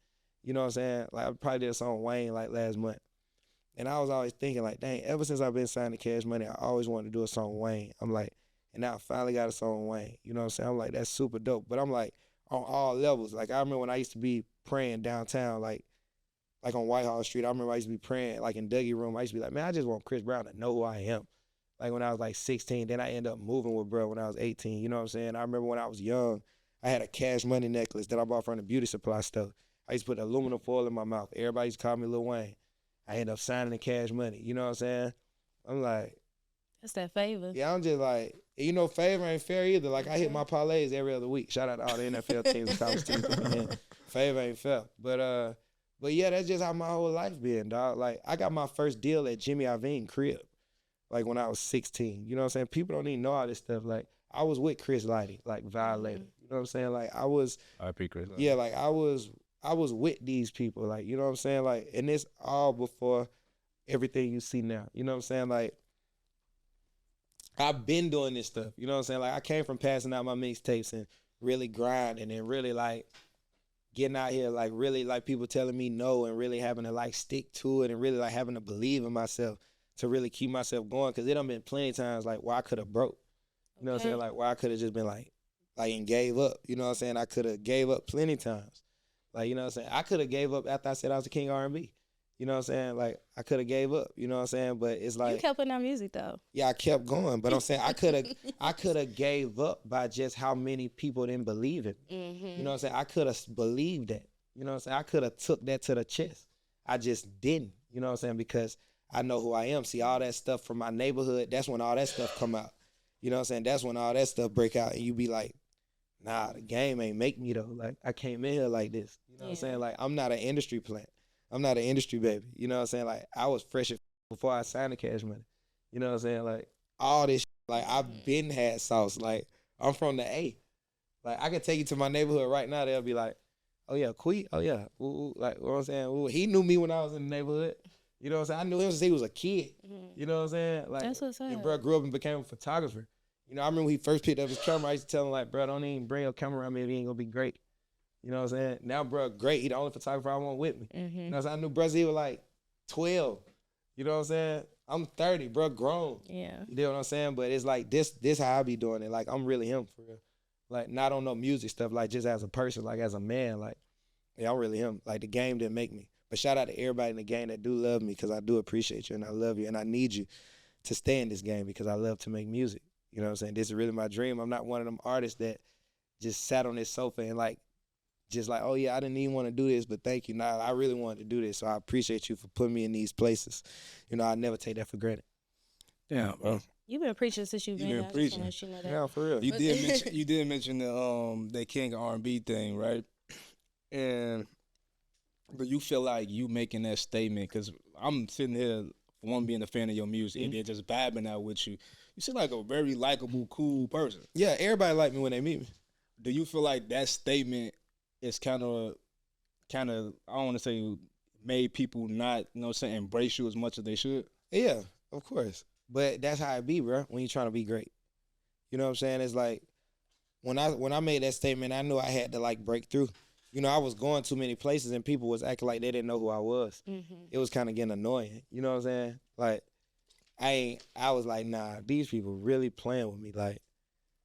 You know what I'm saying? Like I probably did a song with Wayne like last month. And I was always thinking like, dang, ever since I've been signed to Cash Money, I always wanted to do a song with Wayne. I'm like, and now I finally got a song with Wayne. You know what I'm saying? I'm like, that's super dope. But I'm like, on all levels. Like I remember when I used to be praying downtown, like on Whitehall Street. I remember I used to be praying like in Dougie room. I used to be like, man, I just want Chris Brown to know who I am. Like when I was like 16, then I ended up moving with bro when I was 18. You know what I'm saying? I remember when I was young, I had a Cash Money necklace that I bought from the beauty supply store. I used to put aluminum foil in my mouth. Everybody used to call me Lil Wayne. I ended up signing the Cash Money. You know what I'm saying? I'm like, That's that favor. yeah, I'm just like, you know, favor ain't fair either. Like I hit my parlays every other week. Shout out to all the NFL teams and college teams. Man, favor ain't fair. But yeah, that's just how my whole life been, dog. Like I got my first deal at Jimmy Iovine crib, like when I was 16. You know what I'm saying? People don't even know all this stuff. Like I was with Chris Lighty, like Violator. You know what I'm saying? Like I was. R.I.P. Chris Lighty. Yeah, like I was with these people. Like you know what I'm saying? Like, and it's all before everything you see now. You know what I'm saying? Like. I've been doing this stuff, you know what I'm saying? Like I came from passing out my mixtapes and really grinding and really like getting out here, like really like people telling me no and really having to like stick to it and really like having to believe in myself to really keep myself going. Cause it done been plenty of times like where I could have broke, you know what I'm saying? Like where I could have just been like and gave up, you know what I'm saying? I could have gave up plenty of times. Like, you know what I'm saying? I could have gave up after I said I was the king of R&B. You know what I'm saying? Like, I could have gave up, you know what I'm saying? But it's like... You kept putting out music, though. Yeah, I kept going. But I'm saying I could have gave up by just how many people didn't believe it. Mm-hmm. You know what I'm saying? I could have believed that. You know what I'm saying? I could have took that to the chest. I just didn't, you know what I'm saying? Because I know who I am. See, all that stuff from my neighborhood, that's when all that stuff come out. You know what I'm saying? That's when all that stuff break out. And you be like, nah, the game ain't make me, though. Like, I came in here like this. You know what I'm saying? Like, I'm not an industry plant. I'm not an industry baby. You know what I'm saying? Like, I was fresh before I signed the Cash Money. You know what I'm saying? Like, all this shit, like, I've been had sauce. Like, I'm from the A. Like, I can take you to my neighborhood right now. They'll be like, oh, yeah, Quee? Oh, yeah. Ooh, like, you know what I'm saying? Ooh, he knew me when I was in the neighborhood. You know what I'm saying? I knew him since he was a kid. You know what I'm saying? Like, that's what's up. And bro grew up and became a photographer. You know, I remember when he first picked up his camera, I used to tell him, like, bro, don't even bring your camera around me if he ain't gonna be great. You know what I'm saying? Now, bro, great. He the only photographer I want with me. Mm-hmm. You know what I'm saying? I knew bro, he was like 12. You know what I'm saying? I'm 30, bro, grown. Yeah. You know what I'm saying? But it's like this how I be doing it. Like, I'm really him for real. Like, not on no music stuff, like just as a person, like as a man, like, yeah, I'm really him. Like, the game didn't make me. But shout out to everybody in the game that do love me, because I do appreciate you and I love you and I need you to stay in this game because I love to make music. You know what I'm saying? This is really my dream. I'm not one of them artists that just sat on this sofa and like, just like, oh yeah, I didn't even want to do this, but thank you. Nah, I really wanted to do this, so I appreciate you for putting me in these places. You know, I never take that for granted. Damn, bro. You've been preaching since you've been preaching. You know that. Yeah, for real. You did mention the King of R&B thing, right? But you feel like you making that statement, because I'm sitting here, for one, being a fan of your music, and then just vibing out with you. You seem like a very likable, cool person. Yeah, everybody like me when they meet me. Do you feel like that statement is kind of, I don't want to say made people not, you know what I'm saying, embrace you as much as they should? Yeah, of course. But that's how it be, bro, when you're trying to be great. You know what I'm saying? It's like, when I made that statement, I knew I had to, like, break through. You know, I was going too many places and people was acting like they didn't know who I was. Mm-hmm. It was kind of getting annoying. You know what I'm saying? Like, I was like, nah, these people really playing with me. Like,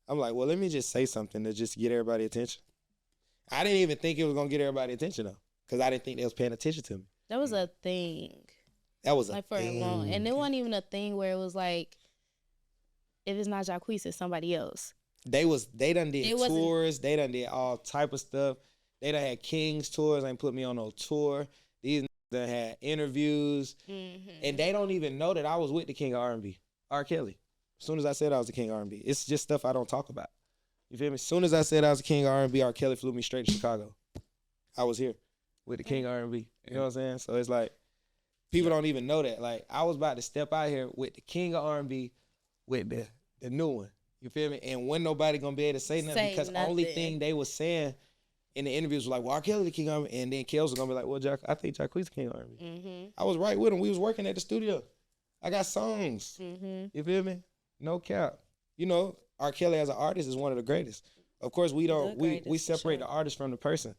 I'm like, well, let me just say something to just get everybody's attention. I didn't even think it was going to get everybody's attention, though, because I didn't think they was paying attention to me. That was a thing. That was like, a thing. For a long, and it wasn't even a thing where it was like, if it's not Jacquees, it's somebody else. They done did tours. They done did all type of stuff. They done had King's tours. They put me on no tour. These Done had interviews, and they don't even know that I was with the king of R&B, R.Kelly. As soon as I said I was the king of R&B, it's just stuff I don't talk about. You feel me? As soon as I said I was the king of R&B, R.Kelly flew me straight to Chicago. I was here with the king of R&B. You know what I'm saying? So it's like, people don't even know that. Like, I was about to step out here with the king of R&B, with the new one. You feel me? And when nobody gonna be able to say nothing, because only thing they was saying in the interviews was like, well, R.Kelly the king of R&B, and then Kels was gonna be like, well, I think Jacquees the king of R&B. I was right with him. We was working at the studio. I got songs. You feel me? No cap. You know, R.Kelly as an artist is one of the greatest. Of course, we separate the artist from the person.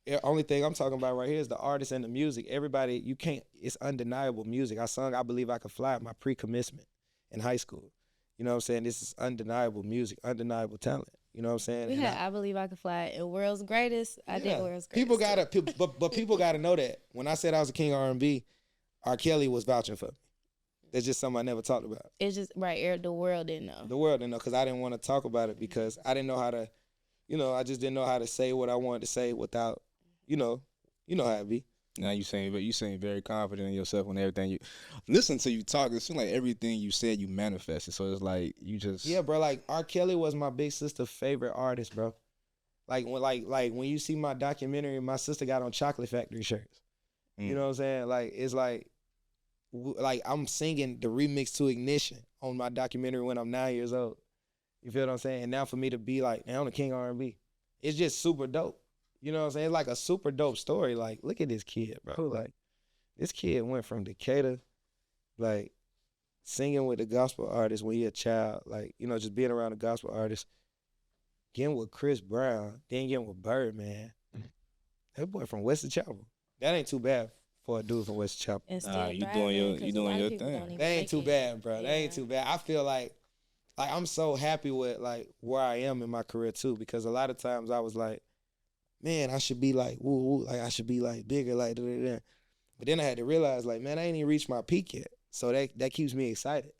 The only thing I'm talking about right here is the artist and the music. Everybody, you can't, it's undeniable music. I sung I Believe I Could Fly at my pre-commencement in high school. You know what I'm saying? This is undeniable music, undeniable talent. You know what I'm saying? We had I Believe I Could Fly and World's Greatest. I did World's Greatest. People gotta, but people gotta know that when I said I was a king of R&B, R.Kelly was vouching for me. That's just something I never talked about. It's just right. The world didn't know. The world didn't know because I didn't want to talk about it because I didn't know how to, I just didn't know how to say what I wanted to say without, you know how it be. Now you seem very confident in yourself and everything. You listen to you talk. It seems like everything you said you manifested. So it's like you just bro. Like R.Kelly was my big sister's favorite artist, bro. Like when you see my documentary, my sister got on Chocolate Factory shirts. You know what I'm saying? Like it's like I'm singing the remix to Ignition on my documentary when I'm 9 years old. You feel what I'm saying? And now for me to be like, now I'm the king of R&B, it's just super dope. You know what I'm saying? It's like a super dope story. Like, look at this kid, bro. Like, this kid went from Decatur, like, singing with the gospel artists when he a child, like, just being around the gospel artists, getting with Chris Brown, then getting with Birdman. That boy from Western Chapel. That ain't too bad for a dude from Western Chapel. Nah, you doing your thing. That ain't too bad, bro. That ain't too bad. I feel like I'm so happy with, like, where I am in my career, too, because a lot of times I was like, man, I should be like, woo, like I should be like bigger, like da. But then I had to realize, like, man, I ain't even reached my peak yet. So that keeps me excited.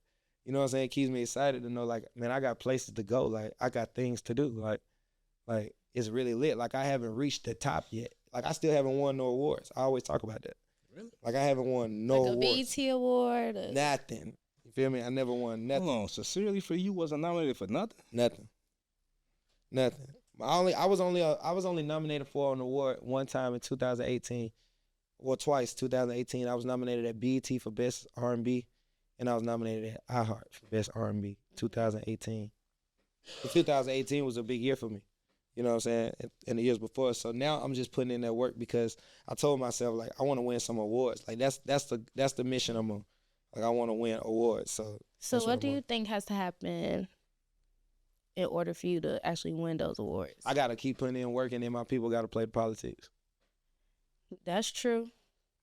You know what I'm saying? It keeps me excited to know, like, man, I got places to go. Like, I got things to do. Like it's really lit. Like, I haven't reached the top yet. Like, I still haven't won no awards. I always talk about that. Really? Like, I haven't won no like awards. a BET award? Nothing. You feel me? I never won nothing. Hold on. So seriously, for you, wasn't nominated for nothing? Nothing. I was only nominated for an award one time in 2018, or twice. 2018, I was nominated at BET for Best R&B, and I was nominated at iHeart for Best R&B. 2018. But 2018 was a big year for me. You know what I'm saying? And the years before. So now I'm just putting in that work because I told myself, like, I want to win some awards. Like, that's the mission I'm on. Like, I want to win awards. So what do you think has to happen in order for you to actually win those awards? I got to keep putting in work, and then my people got to play the politics. That's true.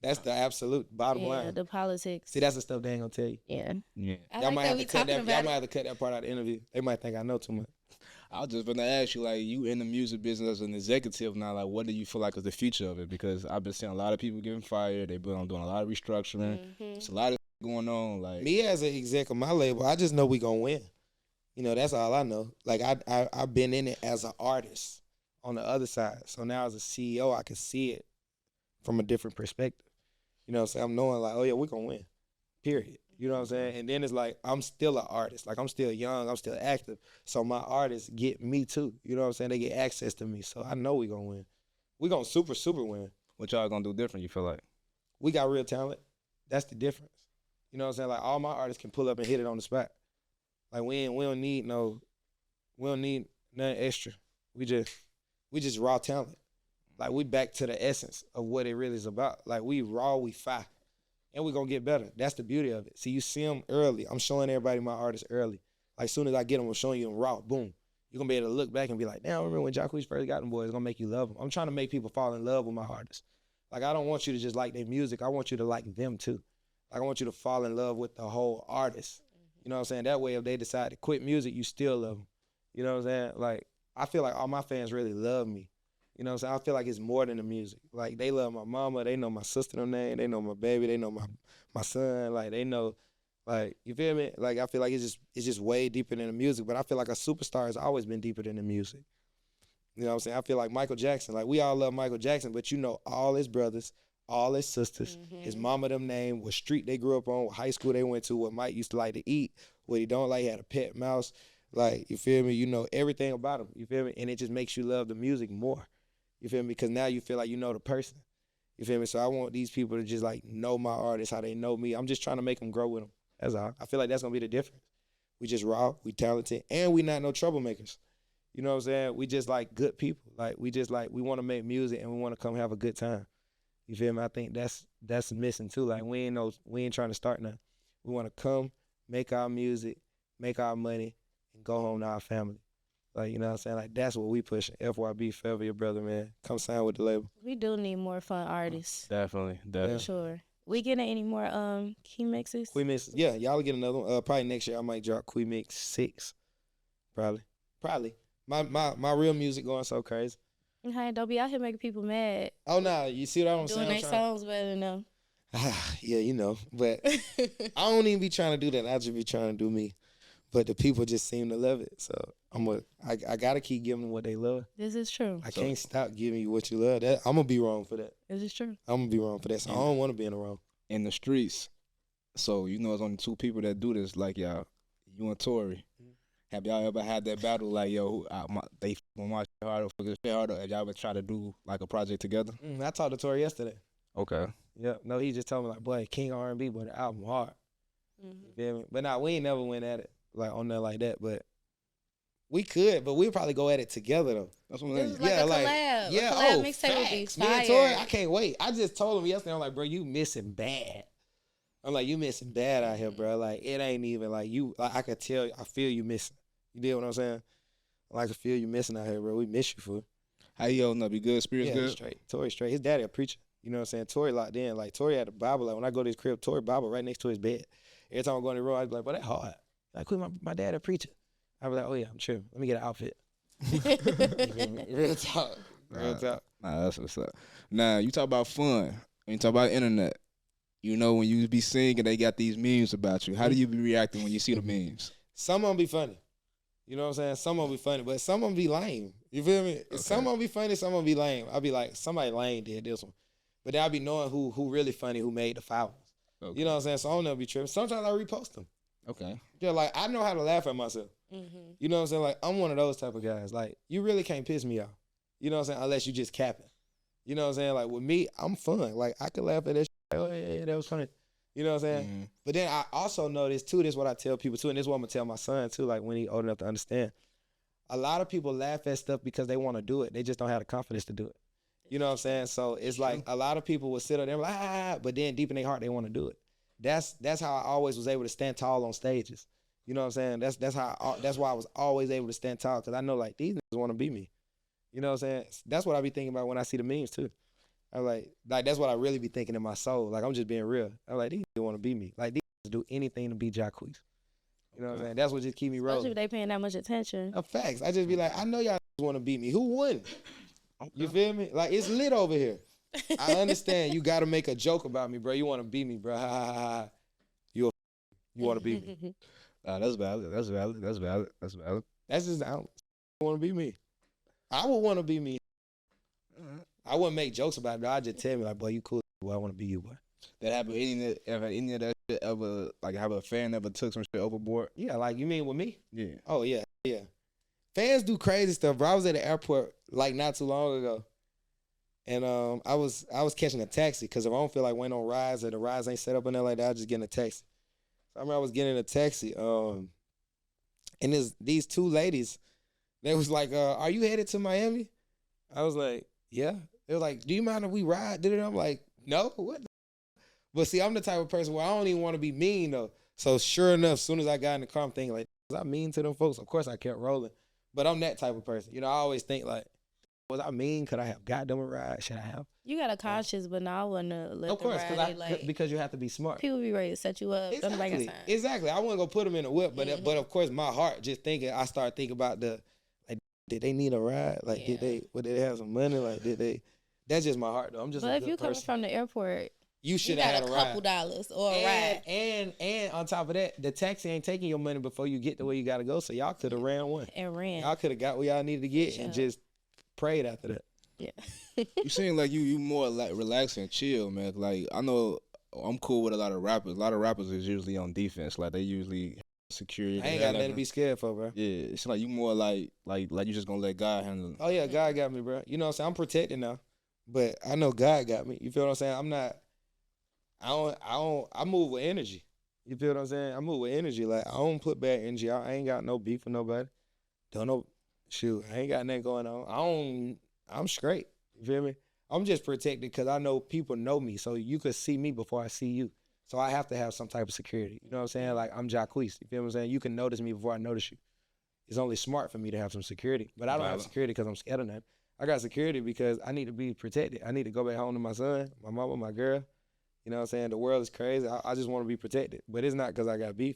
That's the absolute bottom line. Yeah, the politics. See, that's the stuff they ain't going to tell you. Yeah. Y'all might have to cut that part out of the interview. They might think I know too much. I was just gonna ask you, like, you in the music business as an executive now, like, what do you feel like is the future of it? Because I've been seeing a lot of people getting fired. They've been doing a lot of restructuring. It's a lot of going on. Like, me as an exec of my label, I just know we gonna win. That's all I know. Like, I've been in it as an artist on the other side. So now as a CEO, I can see it from a different perspective. You know what I'm saying? I'm knowing, like, oh yeah, we're gonna win. Period. You know what I'm saying? And then it's like, I'm still an artist. Like, I'm still young. I'm still active. So my artists get me too. You know what I'm saying? They get access to me. So I know we gonna win. We gonna super win. what y'all gonna do different, you feel like? We got real talent. That's the difference. You know what I'm saying? Like, all my artists can pull up and hit it on the spot. Like, we don't need nothing extra. We just raw talent. Like, we back to the essence of what it really is about. Like, we raw, we fire. And we gonna get better. That's the beauty of it. See, you see them early. I'm showing everybody my artists early. Like, as soon as I get them, I'm showing you them raw. Boom. You're gonna be able to look back and be like, damn, remember when Jacquees first got them boys? It's gonna make you love them. I'm trying to make people fall in love with my artists. Like, I don't want you to just like their music. I want you to like them too. Like, I want you to fall in love with the whole artist. You know what I'm saying? That way, if they decide to quit music, you still love them. You know what I'm saying? Like, I feel like all my fans really love me. You know what I'm saying? I feel like it's more than the music. Like, they love my mama. They know my sister's name. They know my baby. They know my son. Like, they know, like, you feel me? Like, I feel like it's just way deeper than the music. But I feel like a superstar has always been deeper than the music. You know what I'm saying? I feel like Michael Jackson. Like, we all love Michael Jackson, but you know all his brothers, all his sisters. His mama them name, what street they grew up on, what high school they went to, what Mike used to like to eat, what he don't like. He had a pet mouse. Like, you feel me? You know everything about him. You feel me? And it just makes you love the music more. You feel me? Because now you feel like you know the person. You feel me? So I want these people to just like know my artists, how they know me. I'm just trying to make them grow with them. That's all. I feel like that's going to be the difference. We just raw, we talented, and we not no troublemakers. You know what I'm saying? We just like good people. Like, we just like, we want to make music and we want to come have a good time. You feel me? I think that's missing too. Like, we ain't trying to start nothing. We want to come, make our music, make our money, and go home to our family. Like, you know what I'm saying? Like, that's what we pushing. FYB, forever your brother, man. Come sign with the label. We do need more fun artists. Definitely. For sure. We getting any more key mixes? Key mixes. Yeah, y'all will get another one. Probably next year I might drop Key Mix 6. Probably. My real music going so crazy. Hey, don't be out here making people mad. Oh, nah, you see what I'm saying? Doing their songs better than them. Yeah, you know. But I don't even be trying to do that. I just be trying to do me. But the people just seem to love it. So I got to keep giving them what they love. This is true. I can't stop giving you what you love. I'm going to be wrong for that. This is true. I'm going to be wrong for that. So I don't want to be in the wrong. In the streets, so you know, it's only two people that do this, like y'all, you and Tory. Have y'all ever had that battle, like, yo, they on my shit harder, for this shit harder? Have y'all ever tried to do, like, a project together? I talked to Tory yesterday. Okay. Yeah. No, he just told me, like, boy, King R&B, but the album hard. You feel me? But nah, we ain't never went at it, like, on there like that. But we could, but we'd probably go at it together, though. That's what I'm This saying. is like a collab. Yeah, a collab mixtape would be facts. Me and fire. Tory, I can't wait. I just told him yesterday, I'm like, bro, you missing bad. I'm like, you missing bad out here, bro. Like, it ain't even like you, like, I could tell, I feel you missing. You get what I'm saying? Like, I feel you missing out here, bro. We miss you, fool. How you holding up? You good? Spirits Yeah, good? straight. Tory straight. His daddy a preacher. You know what I'm saying? Tory locked in. Like, Tory had the Bible. Like, when I go to his crib, Tory Bible right next to his bed. Every time I go in the room, I'd be like, bro, that hard. Like, quit my dad a preacher. I'd be like, oh, yeah, I'm tripping. Let me get an outfit. Real talk. Real talk. Nah, that's what's up. Nah, you talk about fun. When you talk about internet, you know, when you be singing, they got these memes about you. How do you be reacting when you see the memes? Some of them be funny. You know what I'm saying? Some of them be funny, but some of them be lame. You feel me? Okay. Some of them be funny, some of them be lame. I'll be like, somebody lame did this one. But then I'll be knowing who really funny, who made the foul ones. Okay. You know what I'm saying? So I don't never be tripping. Sometimes I repost them. Okay. Yeah, like, I know how to laugh at myself. You know what I'm saying? Like, I'm one of those type of guys. Like, you really can't piss me off. You know what I'm saying? Unless you just capping. You know what I'm saying? Like, with me, I'm fun. Like, I can laugh at that shit. Like, oh, yeah, that was funny. You know what I'm saying? But then I also know this, too. This is what I tell people, too. And this is what I'm going to tell my son, too, like, when he old enough to understand. A lot of people laugh at stuff because they want to do it. They just don't have the confidence to do it. You know what I'm saying? So it's like a lot of people will sit up there and like, but then deep in their heart, they want to do it. That's how I always was able to stand tall on stages. You know what I'm saying? That's why I was always able to stand tall, because I know, like, these niggas want to be me. You know what I'm saying? That's what I be thinking about when I see the memes, too. I'm like that's what I really be thinking in my soul. Like, I'm just being real. I'm like, these niggas want to be me. Like, these niggas do anything to be Jacquees. You know what I'm saying? That's what just keep me rolling. Especially if they paying that much attention. Facts. I just be like, I know y'all want to beat me. Who won? You feel me? Like, it's lit over here. I understand you got to make a joke about me, bro. You want to beat me, bro. Ha, ha, ha. You want to beat me. That's valid. That's valid. That's valid. That's valid. That's just, I don't want to be me. I would want to be me. I wouldn't make jokes about it, but I'd just tell me, like, boy, you cool. Boy, I want to be you, boy. That happened. Any of that shit ever, like, have a fan ever took some shit overboard? Yeah, like, you mean with me? Yeah. Oh, yeah, yeah. Fans do crazy stuff, bro. I was at the airport, like, not too long ago. And I was catching a taxi, because if I don't feel like waiting on rides or the rides ain't set up in there like that, I just get in a taxi. So I remember I was getting in a taxi, and these two ladies, they was like, are you headed to Miami? I was like, yeah. They were like, do you mind if we ride? I'm like, no, what? But see, I'm the type of person where I don't even want to be mean, though. So sure enough, as soon as I got in the car, I'm thinking, like, was I mean to them folks? Of course I kept rolling. But I'm that type of person. You know, I always think, like, was I mean? Could I have got them a ride? Should I have? You got a conscience, but now I wouldn't have let Of course, them ride. Like, because you have to be smart. people be ready to set you up. Exactly. Exactly. I wasn't going to put them in a whip, but of course, my heart just thinking, I started thinking about did they need a ride? Like, did they have some money? Like, did they? That's just my heart, though. I'm just. But if you coming from the airport, you should have had a ride. couple dollars or a ride. And on top of that, the taxi ain't taking your money before you get to where you got to go. So y'all could have ran one. And ran. Y'all could have got where y'all needed to get and just prayed after that. Yeah. You seem like you more like relaxed and chill, man. Like I know I'm cool with a lot of rappers. A lot of rappers is usually on defense. Like they usually security. I ain't got nothing to be scared for, bro. Yeah, it's like you more like you just gonna let God handle it. Oh yeah, God got me, bro. You know what I'm saying? I'm protected now, but I know God got me. You feel what I'm saying? I'm not. I move with energy. You feel what I'm saying? I move with energy. Like I don't put bad energy out. I ain't got no beef with nobody. Don't know. Shoot, I ain't got nothing going on. I'm straight. You feel me? I'm just protected because I know people know me. So you could see me before I see you. So I have to have some type of security. You know what I'm saying? Like I'm Jacquees. You feel what I'm saying? You can notice me before I notice you. It's only smart for me to have some security. But I don't have security because I'm scared of nothing. I got security because I need to be protected. I need to go back home to my son, my mama, my girl. You know what I'm saying? The world is crazy. I just want to be protected. But it's not because I got beef.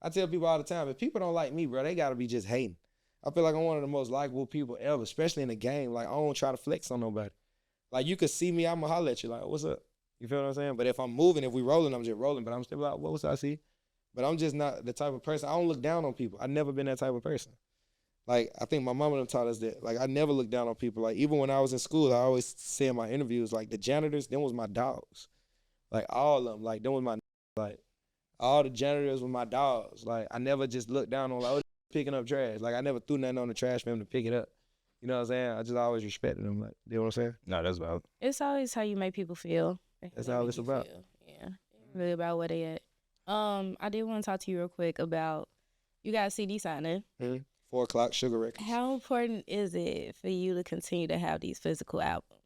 I tell people all the time, if people don't like me, bro, they got to be just hating. I feel like I'm one of the most likable people ever, especially in the game. Like, I don't try to flex on nobody. Like, you could see me, I'ma holler at you, like, what's up? You feel what I'm saying? But if I'm moving, if we rolling, I'm just rolling. But I'm still like, what's up, I see? But I'm just not the type of person. I don't look down on people. I've never been that type of person. Like, I think my mama done taught us that. Like, I never look down on people. Like, even when I was in school, I always say in my interviews, like, the janitors, them was my dogs. Like, all of them. Like, them was my, like, all the janitors were my dogs. Like, I never just looked down on, like, oh, picking up trash. Like, I never threw nothing on the trash for him to pick it up. You know what I'm saying? I just always respected them. Like, you know what I'm saying? No, that's valid. It's always how you make people feel. That's all it's about. Yeah, really about where they at. I did want to talk to you real quick about you got a CD signing. 4 o'clock, Sugar Records. How important is it for you to continue to have these physical albums?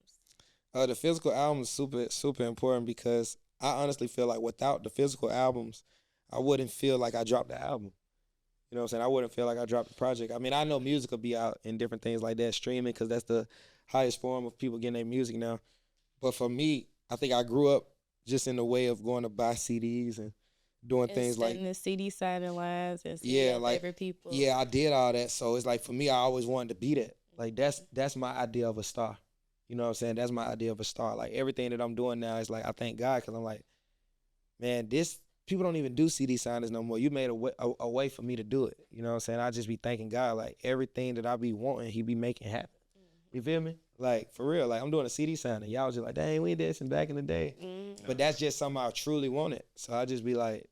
The physical album is super, super important because I honestly feel like without the physical albums, I wouldn't feel like I dropped the album. You know what I'm saying? I wouldn't feel like I dropped the project. I mean, I know music will be out and different things like that, streaming, because that's the highest form of people getting their music now. But for me, I think I grew up just in the way of going to buy CDs and doing things like the CD signing lines and favorite people. Yeah, I did all that. So it's like for me, I always wanted to be that. Like that's my idea of a star. You know what I'm saying? That's my idea of a star. Like everything that I'm doing now is like I thank God because I'm like, man, people don't even do CD signings no more. You made a way for me to do it. You know what I'm saying? I just be thanking God. Like everything that I be wanting, He be making happen. You feel me? Like for real. Like I'm doing a CD signing. Y'all was just like, dang, we did this back in the day. But that's just something I truly wanted. So I just be like,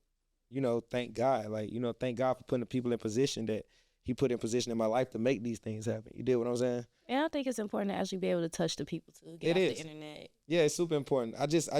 you know, thank God. Like, you know, thank God for putting the people in position that He put in position in my life to make these things happen. You did what I'm saying? And I think it's important to actually be able to touch the people too. Get off the internet. Yeah, it's super important. I just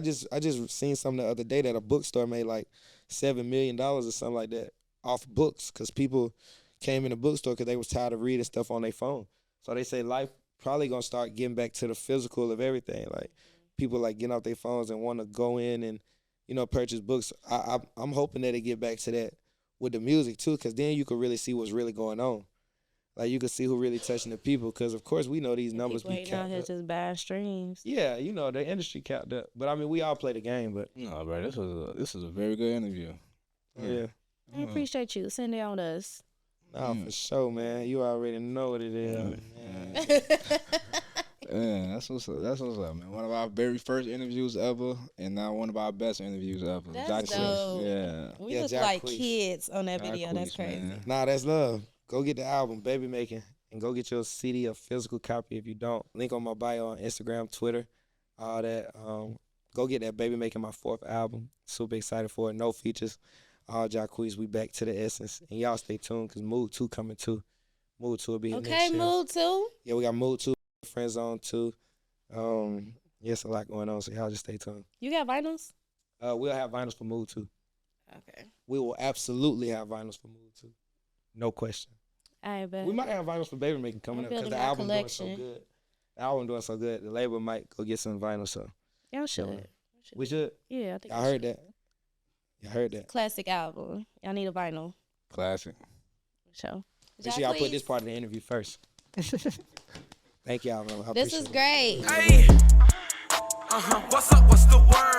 seen something the other day that a bookstore made like $7 million or something like that off books because people came in the bookstore because they was tired of reading stuff on their phone. So they say life probably gonna start getting back to the physical of everything. Like people like getting off their phones and want to go in and, you know, purchase books. I'm hoping that they get back to that with the music too, because then you can really see what's really going on. Like you can see who really touching the people, because of course we know these numbers be capped out here up. just buying streams. Yeah, you know the industry capped up, but I mean we all play the game. But No, bro, this is a very good interview. yeah, I appreciate you sending it on us. nah, for sure, man. You already know what it is. Yeah, that's what's up, man. One of our very first interviews ever, and now one of our best interviews ever. That's Jacquees. dope. Yeah. We look Jacquees. like kids on that video. That's Jacquees, crazy. man. Nah, that's love. Go get the album, Baby Making, and go get your CD, a physical copy if you don't. Link on my bio on Instagram, Twitter, all that. Go get that Baby Making, my 4th album. Super excited for it. No features. All Jacquees, we back to the essence. And y'all stay tuned because Mood 2 coming too. Mood 2 will be next year. Mood 2. Yeah, we got Mood 2, Friend Zone 2. Yes, a lot going on, so y'all just stay tuned. You got vinyls? We'll have vinyls for Mood 2. Okay. We will absolutely have vinyls for Mood 2. No question. I bet. We might have vinyls for Baby Making coming up because the album doing so good. The album doing so good. The label might go get some vinyl, so. Y'all should. We should? Yeah, I think I heard that. Y'all heard that. Classic album. Y'all need a vinyl. Classic. So. Make sure y'all put this part of the interview first. Thank y'all, man. This is great. Hey. What's up? What's the word?